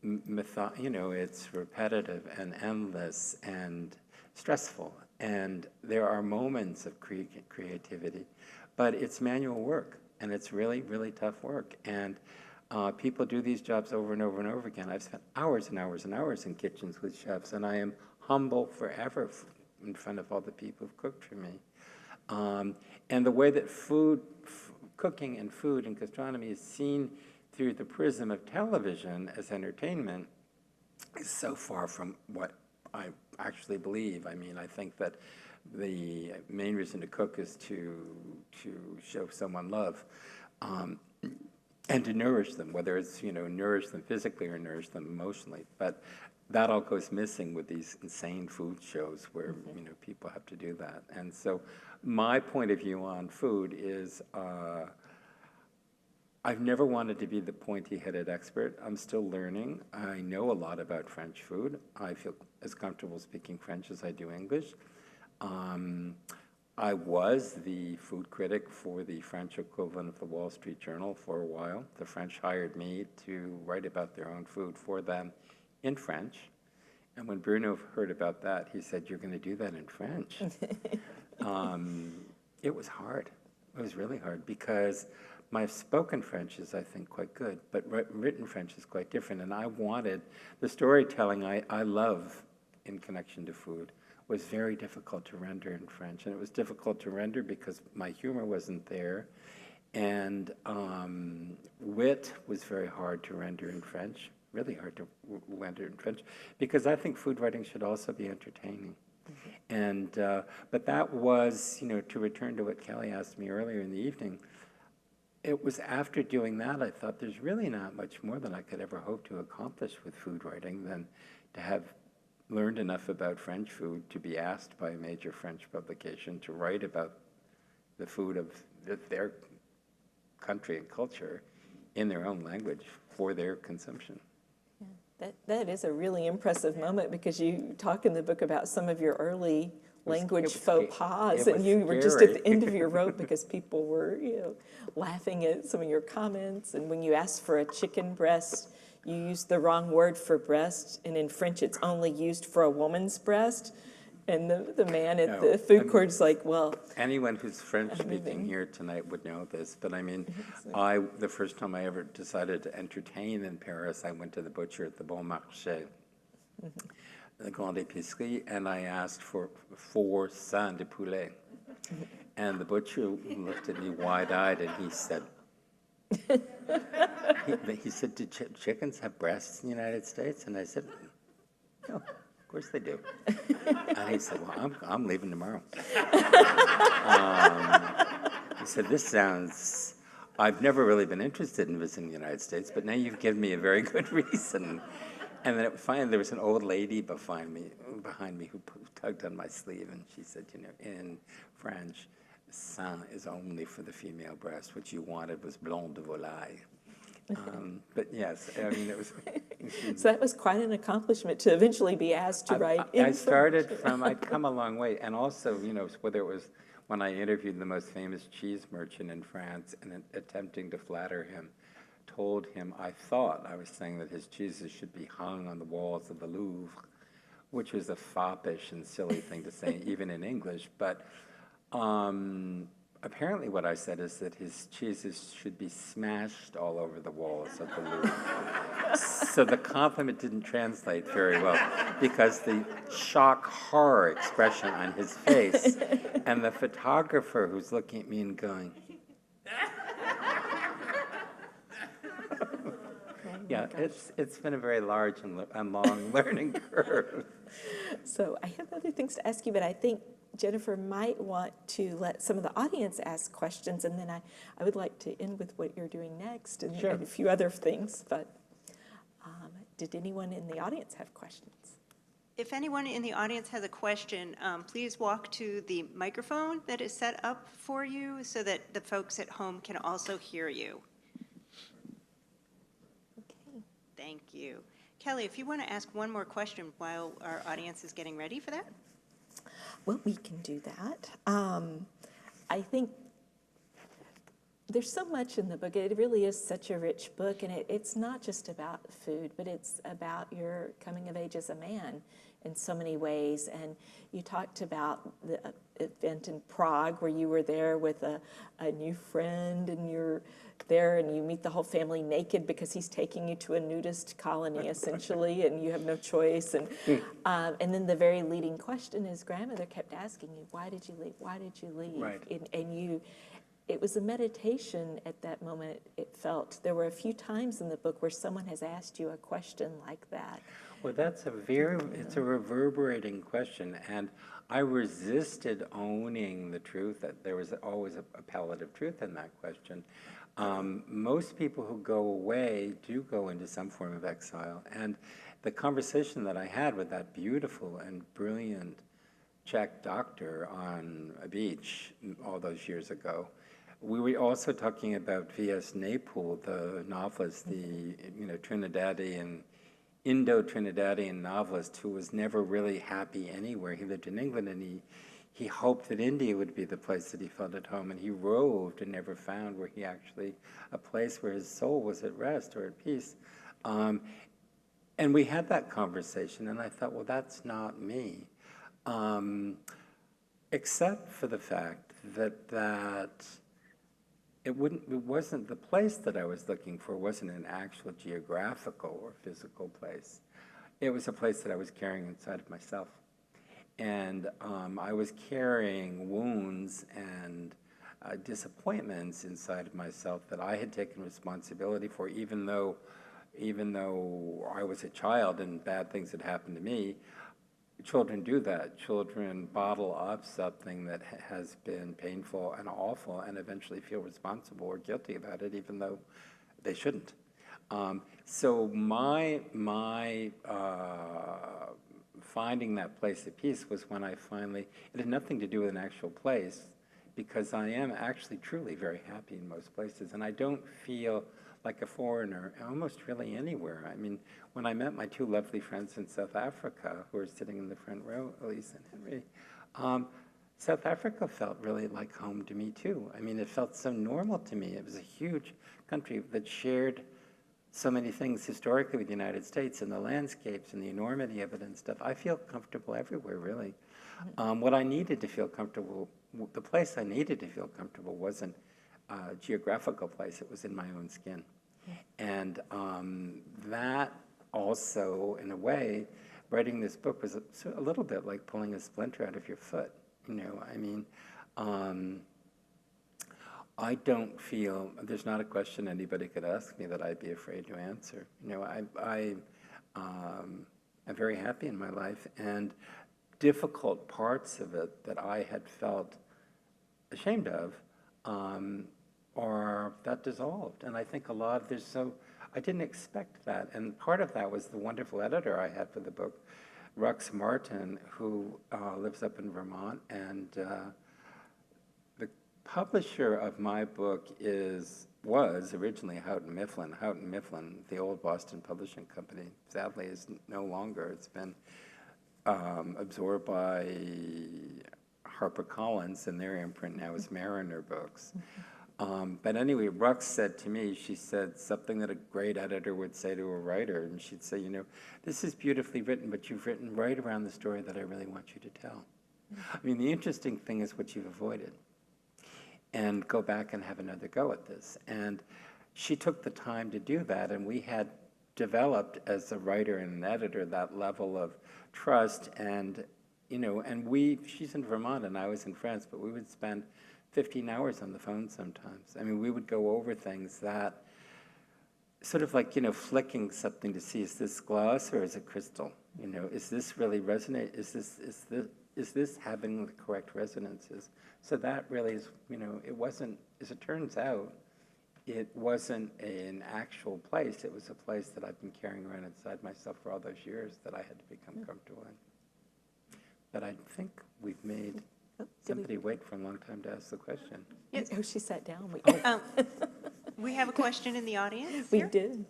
it's repetitive and endless and stressful. And there are moments of creativity, but it's manual work, and it's really, really tough work. And people do these jobs over and over and over again. I've spent hours and hours and hours in kitchens with chefs, and I am humble forever in front of all the people who've cooked for me. And the way that cooking and food and gastronomy is seen through the prism of television as entertainment is so far from what I actually believe. I mean, I think that the main reason to cook is to show someone love, and to nourish them, whether it's, nourish them physically or nourish them emotionally. But that all goes missing with these insane food shows where, people have to do that. And so my point of view on food is, I've never wanted to be the pointy-headed expert. I'm still learning. I know a lot about French food. I feel as comfortable speaking French as I do English. I was the food critic for the French equivalent of the Wall Street Journal for a while. The French hired me to write about their own food for them in French. And when Bruno heard about that, he said, "You're going to do that in French?" It was hard. It was really hard, because my spoken French is, I think, quite good, but written French is quite different. And I wanted, the storytelling I love in connection to food was very difficult to render in French. And it was difficult to render because my humor wasn't there. And wit was very hard to render in French, really hard to render in French, because I think food writing should also be entertaining. And, but that was, to return to what Kelly asked me earlier in the evening, it was after doing that I thought there's really not much more than I could ever hope to accomplish with food writing than to have learned enough about French food to be asked by a major French publication to write about the food of their country and culture in their own language for their consumption. That is a really impressive moment, because you talk in the book about some of your early language faux pas, and you were just at the end of your rope because people were, laughing at some of your comments. And when you asked for a chicken breast, you used the wrong word for breast, and in French it's only used for a woman's breast. And the man at the food court is like, well. Anyone who's French speaking here tonight would know this, but I mean, the first time I ever decided to entertain in Paris, I went to the butcher at the Bon Marché, the Grande Épicerie, and I asked for 4 seins de poulet. And the butcher looked at me wide-eyed, and he said, he said, do chickens have breasts in the United States? And I said, no. Of course they do. And he said, well, I'm leaving tomorrow. He said, this sounds, I've never really been interested in visiting the United States, but now you've given me a very good reason. And then finally there was an old lady behind me who tugged on my sleeve, and she said, in French, sein is only for the female breast. What you wanted was blanc de volaille. But yes, I mean, it was. So that was quite an accomplishment to eventually be asked to write in I started French. I'd come a long way. And also, whether it was when I interviewed the most famous cheese merchant in France and attempting to flatter him, told him I thought I was saying that his cheeses should be hung on the walls of the Louvre, which was a foppish and silly thing to say, even in English. But apparently what I said is that his cheeses should be smashed all over the walls of the Louvre. So the compliment didn't translate very well, because the shock horror expression on his face, and the photographer who's looking at me and going, yeah, it's been a very large and long learning curve. So I have other things to ask you, but I think Jennifer might want to let some of the audience ask questions, and then I would like to end with what you're doing next and, Sure. and a few other things. But did anyone in the audience have questions? If anyone in the audience has a question, please walk to the microphone that is set up for you so that the folks at home can also hear you. Okay. Thank you. Kelly, if you want to ask one more question while our audience is getting ready for that. Well, we can do that. I think there's so much in the book. It really is such a rich book, and it's not just about food, but it's about your coming of age as a man in so many ways. And you talked about the event in Prague where you were there with a new friend, and you're there and you meet the whole family naked because he's taking you to a nudist colony, essentially, and you have no choice. And then the very leading question is, grandmother kept asking you, why did you leave? Why did you leave? Right. And it was a meditation at that moment, it felt. There were a few times in the book where someone has asked you a question like that. Well, it's a reverberating question, and I resisted owning the truth, that there was always a palette of truth in that question. Most people who go away do go into some form of exile, and the conversation that I had with that beautiful and brilliant Czech doctor on a beach all those years ago, we were also talking about V.S. Naipaul, the novelist, the Trinidadian, Indo-Trinidadian novelist who was never really happy anywhere. He lived in England, and he hoped that India would be the place that he felt at home, and he roved and never found a place where his soul was at rest or at peace. And we had that conversation, and I thought, well, that's not me. Except for the fact that it wasn't the place that I was looking for, wasn't an actual geographical or physical place. It was a place that I was carrying inside of myself. And I was carrying wounds and disappointments inside of myself that I had taken responsibility for, even though I was a child and bad things had happened to me. Children do that. Children bottle up something that has been painful and awful and eventually feel responsible or guilty about it, even though they shouldn't. So my finding that place of peace was when it had nothing to do with an actual place. because I am actually truly very happy in most places, and I don't feel like a foreigner almost really anywhere. I mean, when I met my two lovely friends in South Africa, who are sitting in the front row, Elise and Henry, South Africa felt really like home to me too. I mean, it felt so normal to me. It was a huge country that shared so many things historically with the United States and the landscapes and the enormity of it and stuff. I feel comfortable everywhere, really. What I needed to feel comfortable, the place I needed to feel comfortable wasn't a geographical place, it was in my own skin. And that also, in a way, writing this book was a little bit like pulling a splinter out of your foot. You know, I mean, I don't feel, there's not a question anybody could ask me that I'd be afraid to answer. You know, I'm very happy in my life, and difficult parts of it that I had felt ashamed of are that dissolved. And I think a lot of I didn't expect that. And part of that was the wonderful editor I had for the book, Rux Martin, who lives up in Vermont, and the publisher of my book was originally Houghton Mifflin. Houghton Mifflin, the old Boston publishing company, sadly is no longer. It's been absorbed by HarperCollins, and their imprint now is Mariner Books. But anyway, Rux said to me, she said something that a great editor would say to a writer, and she'd say, you know, this is beautifully written, but you've written right around the story that I really want you to tell. I mean, the interesting thing is what you've avoided. And go back and have another go at this. And she took the time to do that, and we had developed as a writer and an editor that level of trust. And, you know, and she's in Vermont and I was in France, but we would spend 15 hours on the phone sometimes. I mean, we would go over things that sort of like, you know, flicking something to see, is this glass or is it crystal? You know, is this really resonate? Is this having the correct resonances? So that really is, you know, it wasn't, as it turns out, it wasn't an actual place. It was a place that I've been carrying around inside myself for all those years that I had to become comfortable in. But I think we've made somebody wait for a long time to ask the question. Yes. Oh, she sat down. We have a question in the audience We here. did.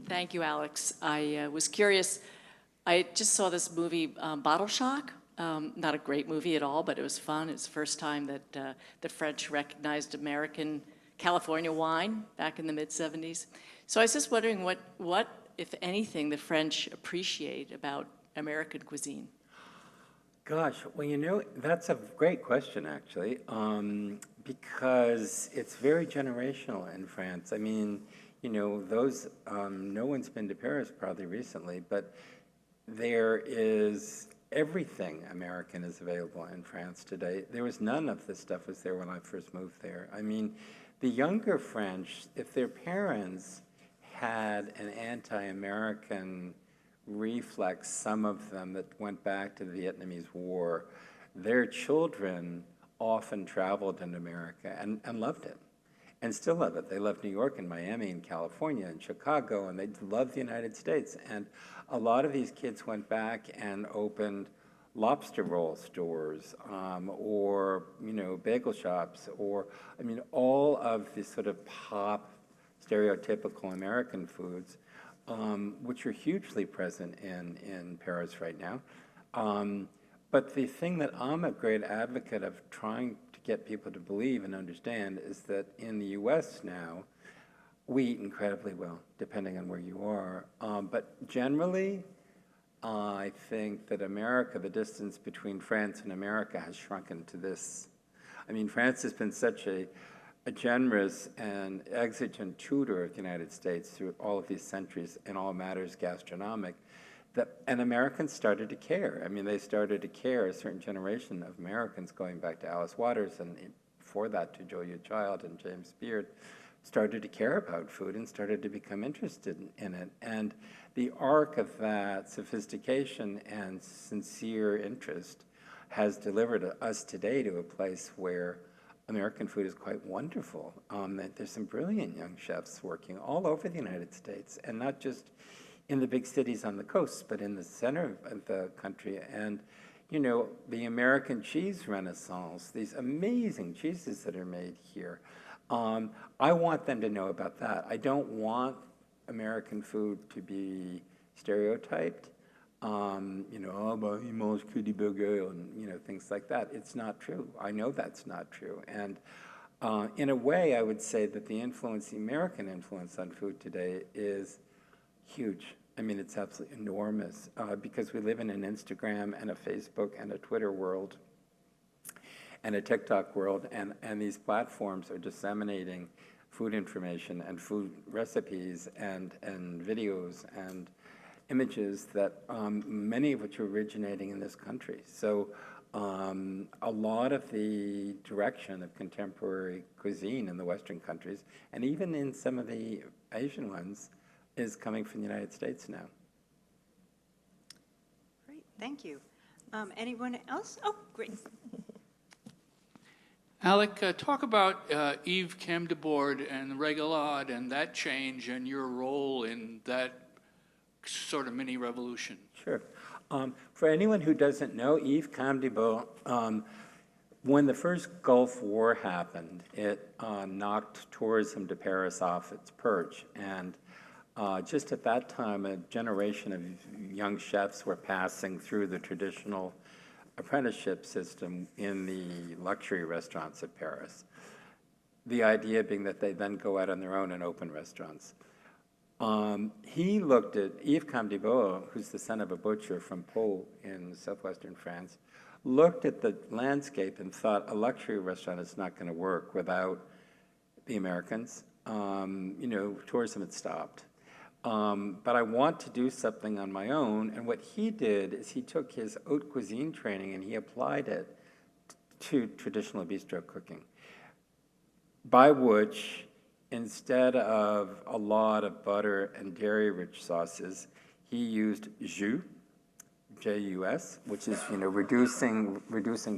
Thank you, Alex. I was curious. I just saw this movie, Bottle Shock. Not a great movie at all, but it was fun. It's the first time that the French recognized American California wine back in the mid-'70s. So I was just wondering what, if anything, the French appreciate about American cuisine. Gosh, well, you know, that's a great question, actually, because it's very generational in France. I mean, you know, no one's been to Paris probably recently, but there is everything American is available in France today. There was none of this stuff was there when I first moved there. I mean, the younger French, if their parents had an anti-American reflex, some of them that went back to the Vietnamese War, their children often traveled in America and loved it, and still love it. They love New York and Miami and California and Chicago, and they love the United States. And a lot of these kids went back and opened lobster roll stores, or, you know, bagel shops, or, I mean, all of the sort of pop, stereotypical American foods, which are hugely present in Paris right now. But the thing that I'm a great advocate of trying to get people to believe and understand is that in the US now, we eat incredibly well, depending on where you are. But generally, I think that America, the distance between France and America has shrunken to this. I mean, France has been such a generous and exigent tutor of the United States through all of these centuries in all matters gastronomic, and Americans started to care. I mean, they started to care, a certain generation of Americans going back to Alice Waters, and before that to Julia Child and James Beard, started to care about food and started to become interested in it. And the arc of that sophistication and sincere interest has delivered us today to a place where American food is quite wonderful. There's some brilliant young chefs working all over the United States, and not just in the big cities on the coast, but in the center of the country. And, you know, the American cheese renaissance, these amazing cheeses that are made here. I want them to know about that. I don't want American food to be stereotyped. You know, oh, bah, il mange que du burger, and, you know, things like that. It's not true. I know that's not true. And in a way, I would say that the influence, the American influence on food today is huge. I mean, it's absolutely enormous because we live in an Instagram and a Facebook and a Twitter world and a TikTok world, and these platforms are disseminating food information and food recipes and videos and images that many of which are originating in this country. So a lot of the direction of contemporary cuisine in the Western countries, and even in some of the Asian ones, is coming from the United States now. Great, thank you. Anyone else? Oh, great. Alec, talk about Yves Camdebord and the Régalade and that change and your role in that sort of mini revolution. Sure. For anyone who doesn't know, Yves Camdebord, when the first Gulf War happened, it knocked tourism to Paris off its perch. And just at that time, a generation of young chefs were passing through the traditional apprenticeship system in the luxury restaurants of Paris. The idea being that they then go out on their own and open restaurants. He looked at Yves Camdebord, who's the son of a butcher from Pau in southwestern France, looked at the landscape and thought a luxury restaurant is not going to work without the Americans. You know, tourism had stopped. But I want to do something on my own, and what he did is he took his haute cuisine training and he applied it to traditional bistro cooking, by which instead of a lot of butter and dairy-rich sauces, he used jus, J-U-S, which is, you know, reducing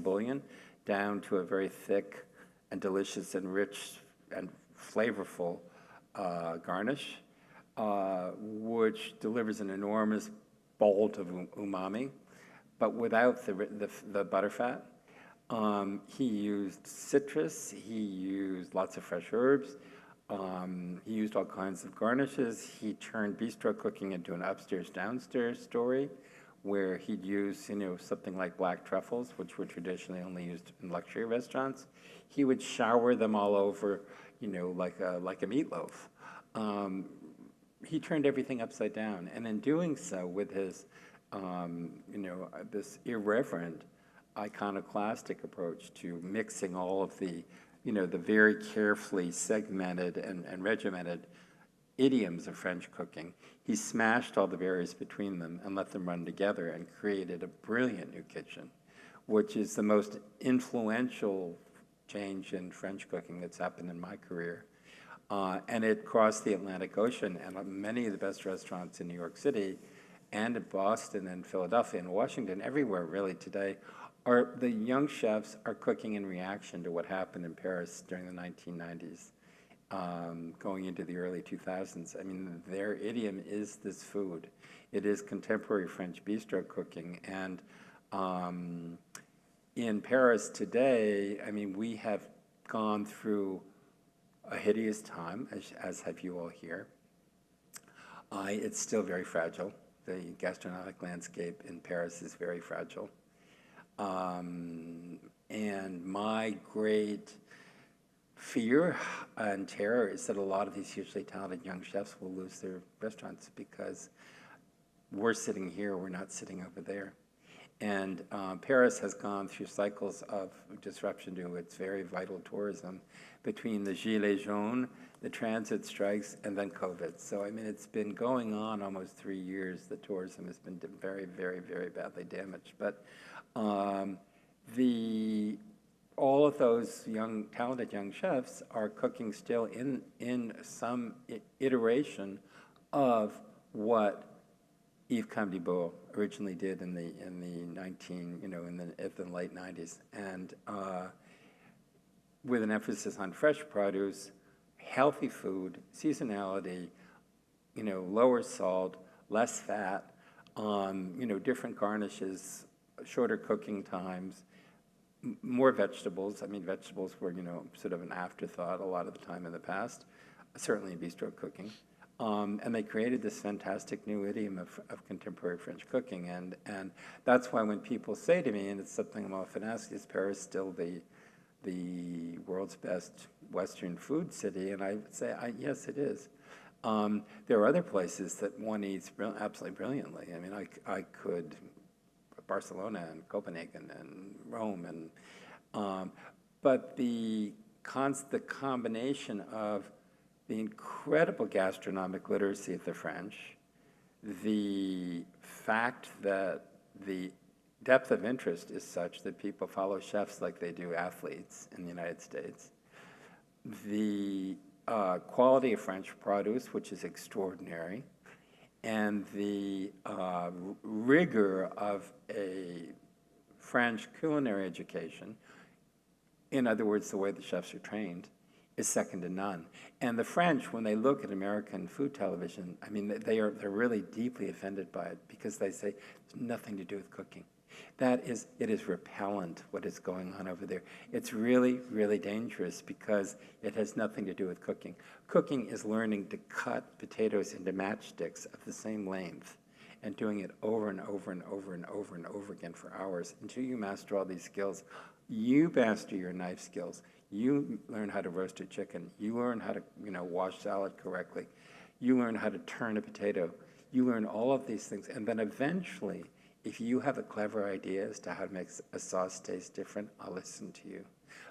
bouillon down to a very thick and delicious and rich and flavorful garnish, which delivers an enormous bolt of umami, but without the butterfat. He used citrus, he used lots of fresh herbs, he used all kinds of garnishes. He turned bistro cooking into an upstairs-downstairs story, where he'd use, you know, something like black truffles, which were traditionally only used in luxury restaurants. He would shower them all over, you know, like a meatloaf. He turned everything upside down, and in doing so, with his, you know, this irreverent, iconoclastic approach to mixing all of the, you know, the very carefully segmented and regimented idioms of French cooking, he smashed all the barriers between them and let them run together and created a brilliant new kitchen, which is the most influential change in French cooking that's happened in my career. And it crossed the Atlantic Ocean, and many of the best restaurants in New York City and in Boston and Philadelphia and Washington, everywhere really today, are the young chefs are cooking in reaction to what happened in Paris during the 1990s, going into the early 2000s. I mean, their idiom is this food. It is contemporary French bistro cooking. And in Paris today, I mean, we have gone through a hideous time, as have you all here. It's still very fragile. The gastronomic landscape in Paris is very fragile. And my great fear and terror is that a lot of these hugely talented young chefs will lose their restaurants because we're sitting here, we're not sitting over there. And Paris has gone through cycles of disruption to its very vital tourism between the Gilets jaunes, the transit strikes, and then COVID. So, I mean, it's been going on almost 3 years. The tourism has been very, very, very badly damaged. But all of those young, talented young chefs are cooking still in some iteration of what Yves Camdebord originally did in the late 90s, and with an emphasis on fresh produce, healthy food, seasonality, lower salt, less fat, different garnishes, shorter cooking times, more vegetables. I mean, vegetables were, sort of an afterthought a lot of the time in the past, certainly in bistro cooking. And they created this fantastic new idiom of contemporary French cooking. And that's why when people say to me, and it's something I'm often asked, is Paris still the world's best Western food city? And I would say, yes, it is. There are other places that one eats absolutely brilliantly. I mean, I could, Barcelona and Copenhagen and Rome, but the combination of the incredible gastronomic literacy of the French, the fact that the depth of interest is such that people follow chefs like they do athletes in the United States, the quality of French produce, which is extraordinary, and the rigor of a French culinary education, in other words, the way the chefs are trained, is second to none. And the French, when they look at American food television, I mean, they're really deeply offended by it because they say it's nothing to do with cooking. It is repellent what is going on over there. It's really, really dangerous because it has nothing to do with cooking. Cooking is learning to cut potatoes into matchsticks of the same length and doing it over and over and over and over and over again for hours until you master all these skills. You master your knife skills. You learn how to roast a chicken. You learn how to, wash salad correctly. You learn how to turn a potato. You learn all of these things. And then eventually, if you have a clever idea as to how to make a sauce taste different, I'll listen to you.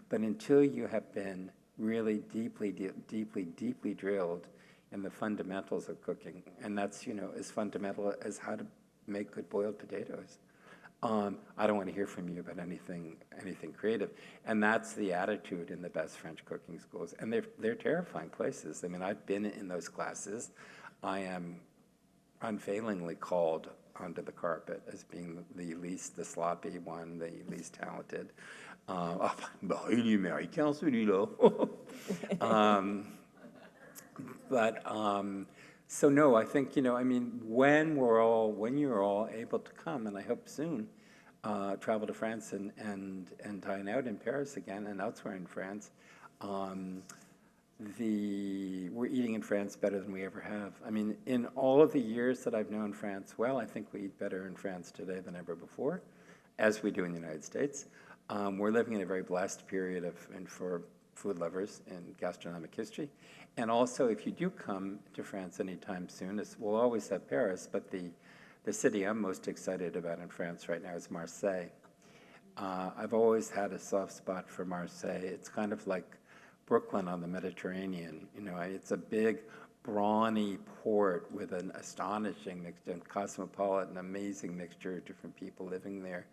But until you have been really deeply, deeply drilled in the fundamentals of cooking, and that's, as fundamental as how to make good boiled potatoes, I don't want to hear from you about anything creative. And that's the attitude in the best French cooking schools. And they're terrifying places. I mean, I've been in those classes. I am unfailingly called onto the carpet as being the sloppy one, the least talented. Il est américain, celui-là. So no, I think, when you're all able to come, and I hope soon, travel to France and dine out in Paris again and elsewhere in France, we're eating in France better than we ever have. I mean, in all of the years that I've known France well, I think we eat better in France today than ever before, as we do in the United States. We're living in a very blessed period for food lovers in gastronomic history. And also, if you do come to France anytime soon, we'll always have Paris, but the city I'm most excited about in France right now is Marseille. I've always had a soft spot for Marseille. It's kind of like Brooklyn on the Mediterranean. It's a big, brawny port with an astonishing mixture, cosmopolitan, amazing mixture of different people living there.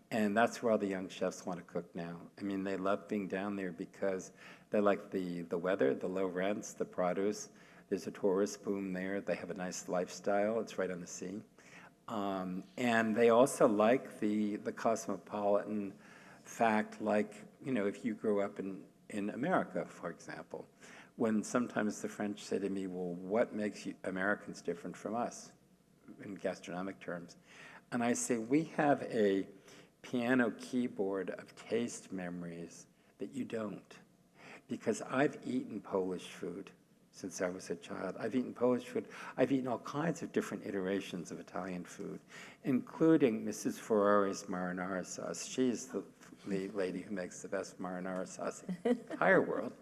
And that's where all the young chefs want to cook now. I mean, they love being down there because they like the weather, the low rents, the produce. There's a tourist boom there. They have a nice lifestyle. It's right on the sea. And they also like the cosmopolitan fact, like, if you grew up in America, for example, when sometimes the French say to me, well, what makes Americans different from us in gastronomic terms? And I say, we have a piano keyboard of taste memories that you don't. Because I've eaten Polish food since I was a child. I've eaten Polish food. I've eaten all kinds of different iterations of Italian food, including Mrs. Ferrari's marinara sauce. She's the lady who makes the best marinara sauce in the entire world.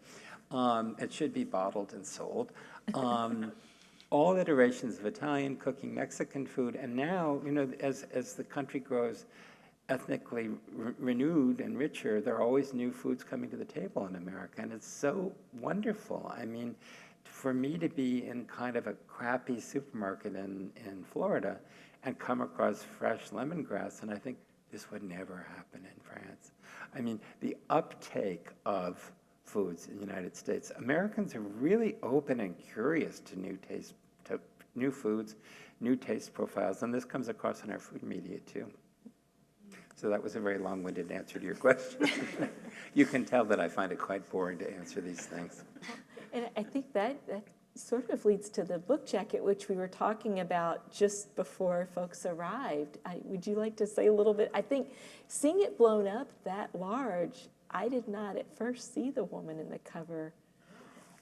It should be bottled and sold. All iterations of Italian cooking, Mexican food, and now, as the country grows ethnically renewed and richer, there are always new foods coming to the table in America, and it's so wonderful. I mean, for me to be in kind of a crappy supermarket in Florida and come across fresh lemongrass, and I think this would never happen in France. I mean, the uptake of foods in the United States, Americans are really open and curious to new foods, new taste profiles, and this comes across in our food media too. So that was a very long-winded answer to your question. You can tell that I find it quite boring to answer these things. And I think that sort of leads to the book jacket, which we were talking about just before folks arrived. Would you like to say a little bit? I think seeing it blown up that large, I did not at first see the woman in the cover.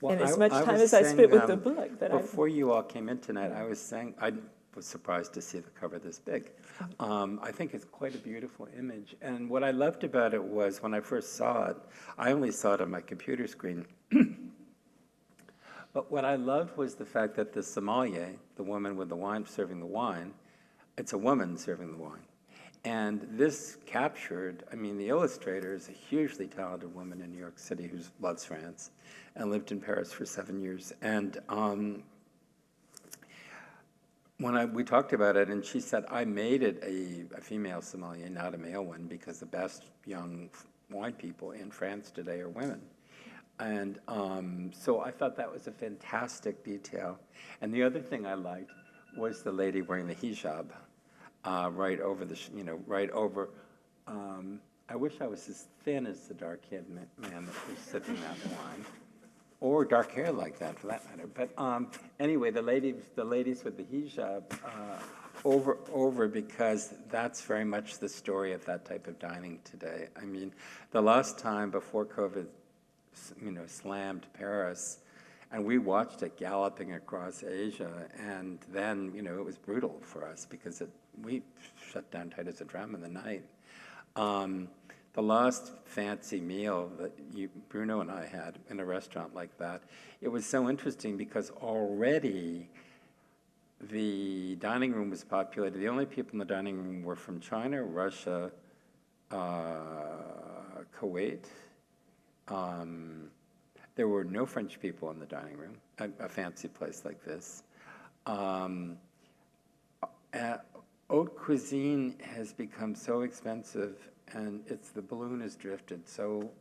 Well, and as much I time was as I spent saying, with the book. That before you all came in tonight, I was saying, I was surprised to see the cover this big. I think it's quite a beautiful image. And what I loved about it was when I first saw it, I only saw it on my computer screen. But what I loved was the fact that the sommelier, the woman with the wine, serving the wine, it's a woman serving the wine. And this captured, I mean, the illustrator is a hugely talented woman in New York City who loves France and lived in Paris for 7 years. And when we talked about it, and she said, I made it a female sommelier, not a male one, because the best young wine people in France today are women. And so I thought that was a fantastic detail. And the other thing I liked was the lady wearing the hijab right over the, right over. I wish I was as thin as the dark-haired man that was sipping that wine, or dark hair like that, for that matter. But anyway, the ladies with the hijab over because that's very much the story of that type of dining today. I mean, the last time before COVID, slammed Paris, and we watched it galloping across Asia, and then, it was brutal for us because we shut down tight as a drum in the night. The last fancy meal that Bruno and I had in a restaurant like that, it was so interesting because already the dining room was populated. The only people in the dining room were from China, Russia, Kuwait. There were no French people in the dining room, a fancy place like this. Haute cuisine has become so expensive, and the balloon has drifted so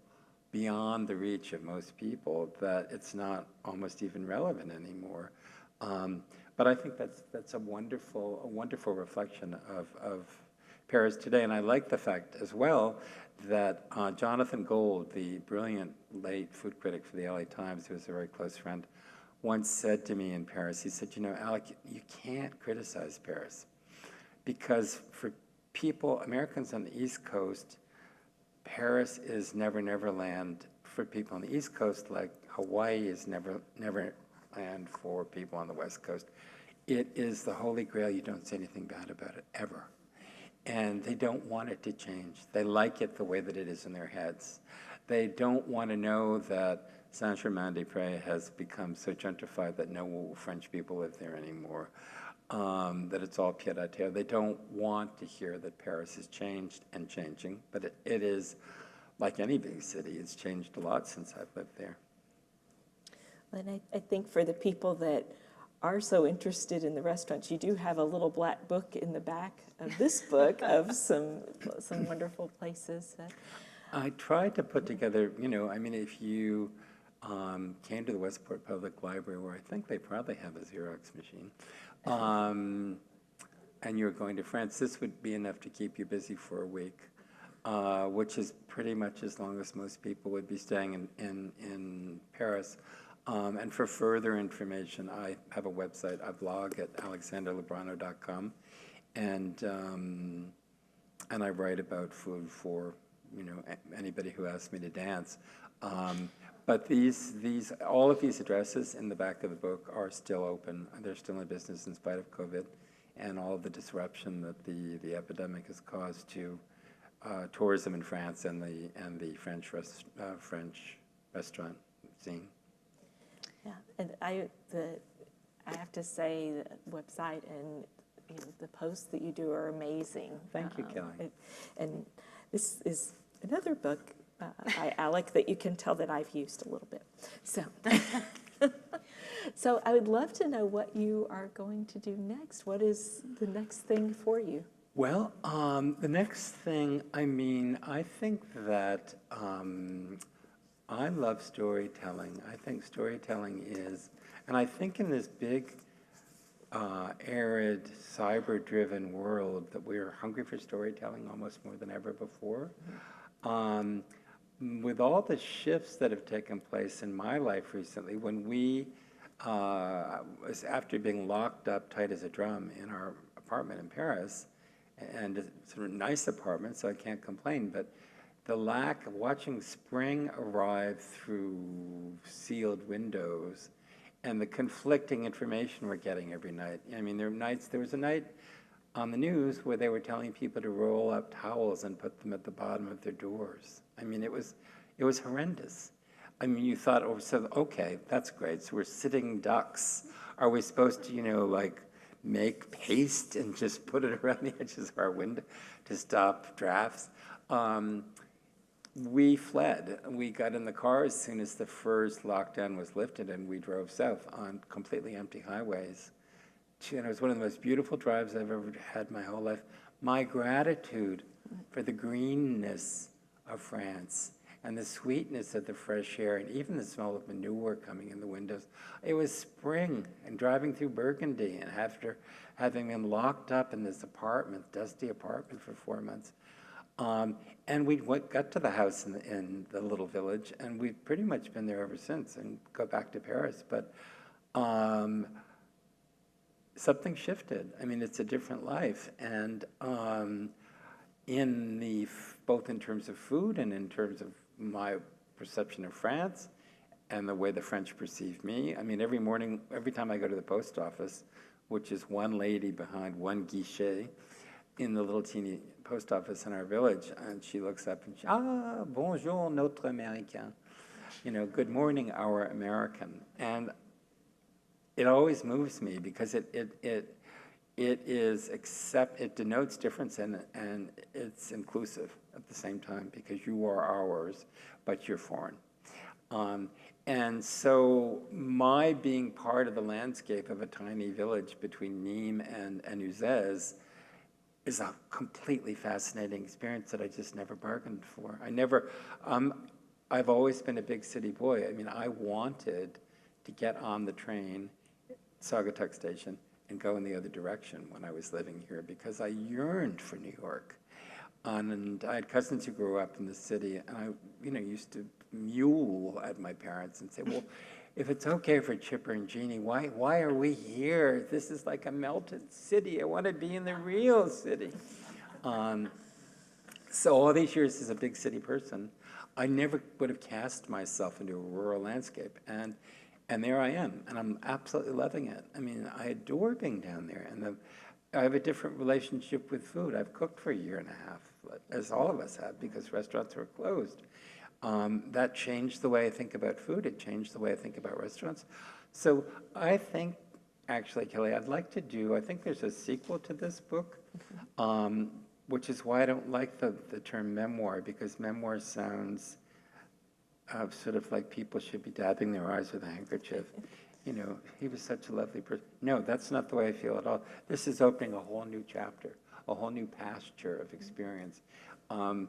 beyond the reach of most people that it's not almost even relevant anymore. But I think that's a wonderful reflection of Paris today. And I like the fact as well that Jonathan Gold, the brilliant late food critic for the LA Times, who was a very close friend, once said to me in Paris, he said, Alec, you can't criticize Paris because for people, Americans on the East Coast, Paris is Never Never Land for people on the East Coast, like Hawaii is Never Never Land for people on the West Coast. It is the Holy Grail. You don't say anything bad about it, ever. And they don't want it to change. They like it the way that it is in their heads. They don't want to know that Saint-Germain-des-Prés has become so gentrified that no French people live there anymore, that it's all pied-à-terre. They don't want to hear that Paris has changed and changing, but it is, like any big city, it's changed a lot since I've lived there. And I think for the people that are so interested in the restaurants, you do have a little black book in the back of this book of some wonderful places. I tried to put together, if you came to the Westport Public Library, where I think they probably have a Xerox machine, and you're going to France, this would be enough to keep you busy for a week, which is pretty much as long as most people would be staying in Paris. And for further information, I have a website. I blog at alexanderlobrano.com, and I write about food for anybody who asks me to dance. But all of these addresses in the back of the book are still open. They're still in business in spite of COVID and all of the disruption that the epidemic has caused to tourism in France and the French restaurant scene. Yeah, and I have to say the website and the posts that you do are amazing. Thank you, Kelly. And this is another book by Alec that you can tell that I've used a little bit. So, so I would love to know what you are going to do next. What is the next thing for you? Well, the next thing, I think that I love storytelling. I think storytelling is, and I think in this big, arid, cyber-driven world that we're hungry for storytelling almost more than ever before. With all the shifts that have taken place in my life recently, when we was after being locked up tight as a drum in our apartment in Paris, and it's a nice apartment, so I can't complain, but the lack of watching spring arrive through sealed windows and the conflicting information we're getting every night. I mean, there was a night on the news where they were telling people to roll up towels and put them at the bottom of their doors. I mean, it was horrendous. I mean, you thought, oh, so, okay, that's great. So we're sitting ducks. Are we supposed to, like make paste and just put it around the edges of our window to stop drafts? We fled. We got in the car as soon as the first lockdown was lifted, and we drove south on completely empty highways. And it was one of the most beautiful drives I've ever had my whole life. My gratitude for the greenness of France and the sweetness of the fresh air and even the smell of manure coming in the windows. It was spring, and driving through Burgundy, and after having been locked up in this apartment, dusty apartment for 4 months. And we got to the house in the little village, and we've pretty much been there ever since and go back to Paris. But something shifted. I mean, it's a different life. And both in terms of food and in terms of my perception of France and the way the French perceive me. I mean, every morning, every time I go to the post office, which is one lady behind one guichet in the little teeny post office in our village, and she looks up and she, bonjour, notre Américain. Good morning, our American. And it always moves me because it denotes difference and it's inclusive at the same time, because you are ours, but you're foreign. And so my being part of the landscape of a tiny village between Nîmes and Uzès is a completely fascinating experience that I just never bargained for. I've always been a big city boy. I mean, I wanted to get on the train, Saugatuck Station, and go in the other direction when I was living here, because I yearned for New York. And I had cousins who grew up in the city, and I, used to mule at my parents and say, well, if it's okay for Chipper and Jeannie, why are we here? This is like a melted city. I want to be in the real city. So all these years as a big city person, I never would have cast myself into a rural landscape. And there I am, and I'm absolutely loving it. I mean, I adore being down there, and I have a different relationship with food. I've cooked for a year and a half, as all of us have, because restaurants were closed. That changed the way I think about food. It changed the way I think about restaurants. So I think, actually, Kelly, I think there's a sequel to this book, which is why I don't like the term memoir, because memoir sounds sort of like people should be dabbing their eyes with a handkerchief. He was such a lovely person. No, that's not the way I feel at all. This is opening a whole new chapter, a whole new pasture of experience. I'm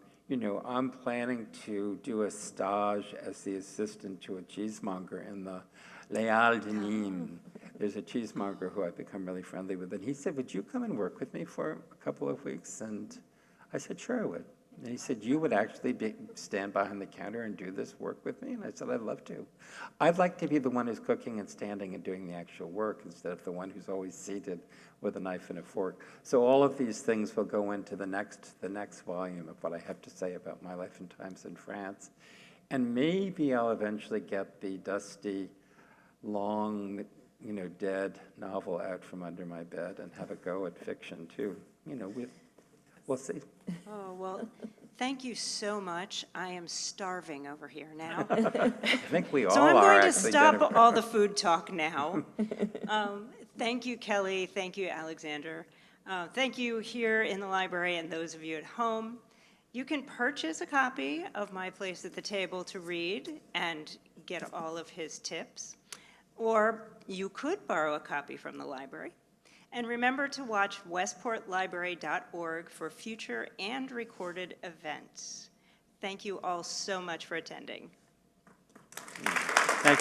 planning to do a stage as the assistant to a cheesemonger in the Les Halles de Nîmes. There's a cheesemonger who I've become really friendly with, and he said, would you come and work with me for a couple of weeks? And I said, sure I would. And he said, you would actually stand behind the counter and do this work with me? And I said, I'd love to. I'd like to be the one who's cooking and standing and doing the actual work instead of the one who's always seated with a knife and a fork. So all of these things will go into the next volume of what I have to say about my life and times in France. And maybe I'll eventually get the dusty, long, dead novel out from under my bed and have a go at fiction too. We'll see. Oh, well, thank you so much. I am starving over here now. I think we all are. So I'm going to actually, stop Jennifer. all the food talk now. Thank you, Kelly. Thank you, Alexander. Thank you here in the library and those of you at home. You can purchase a copy of My Place at the Table to read and get all of his tips, or you could borrow a copy from the library. And remember to watch westportlibrary.org for future and recorded events. Thank you all so much for attending.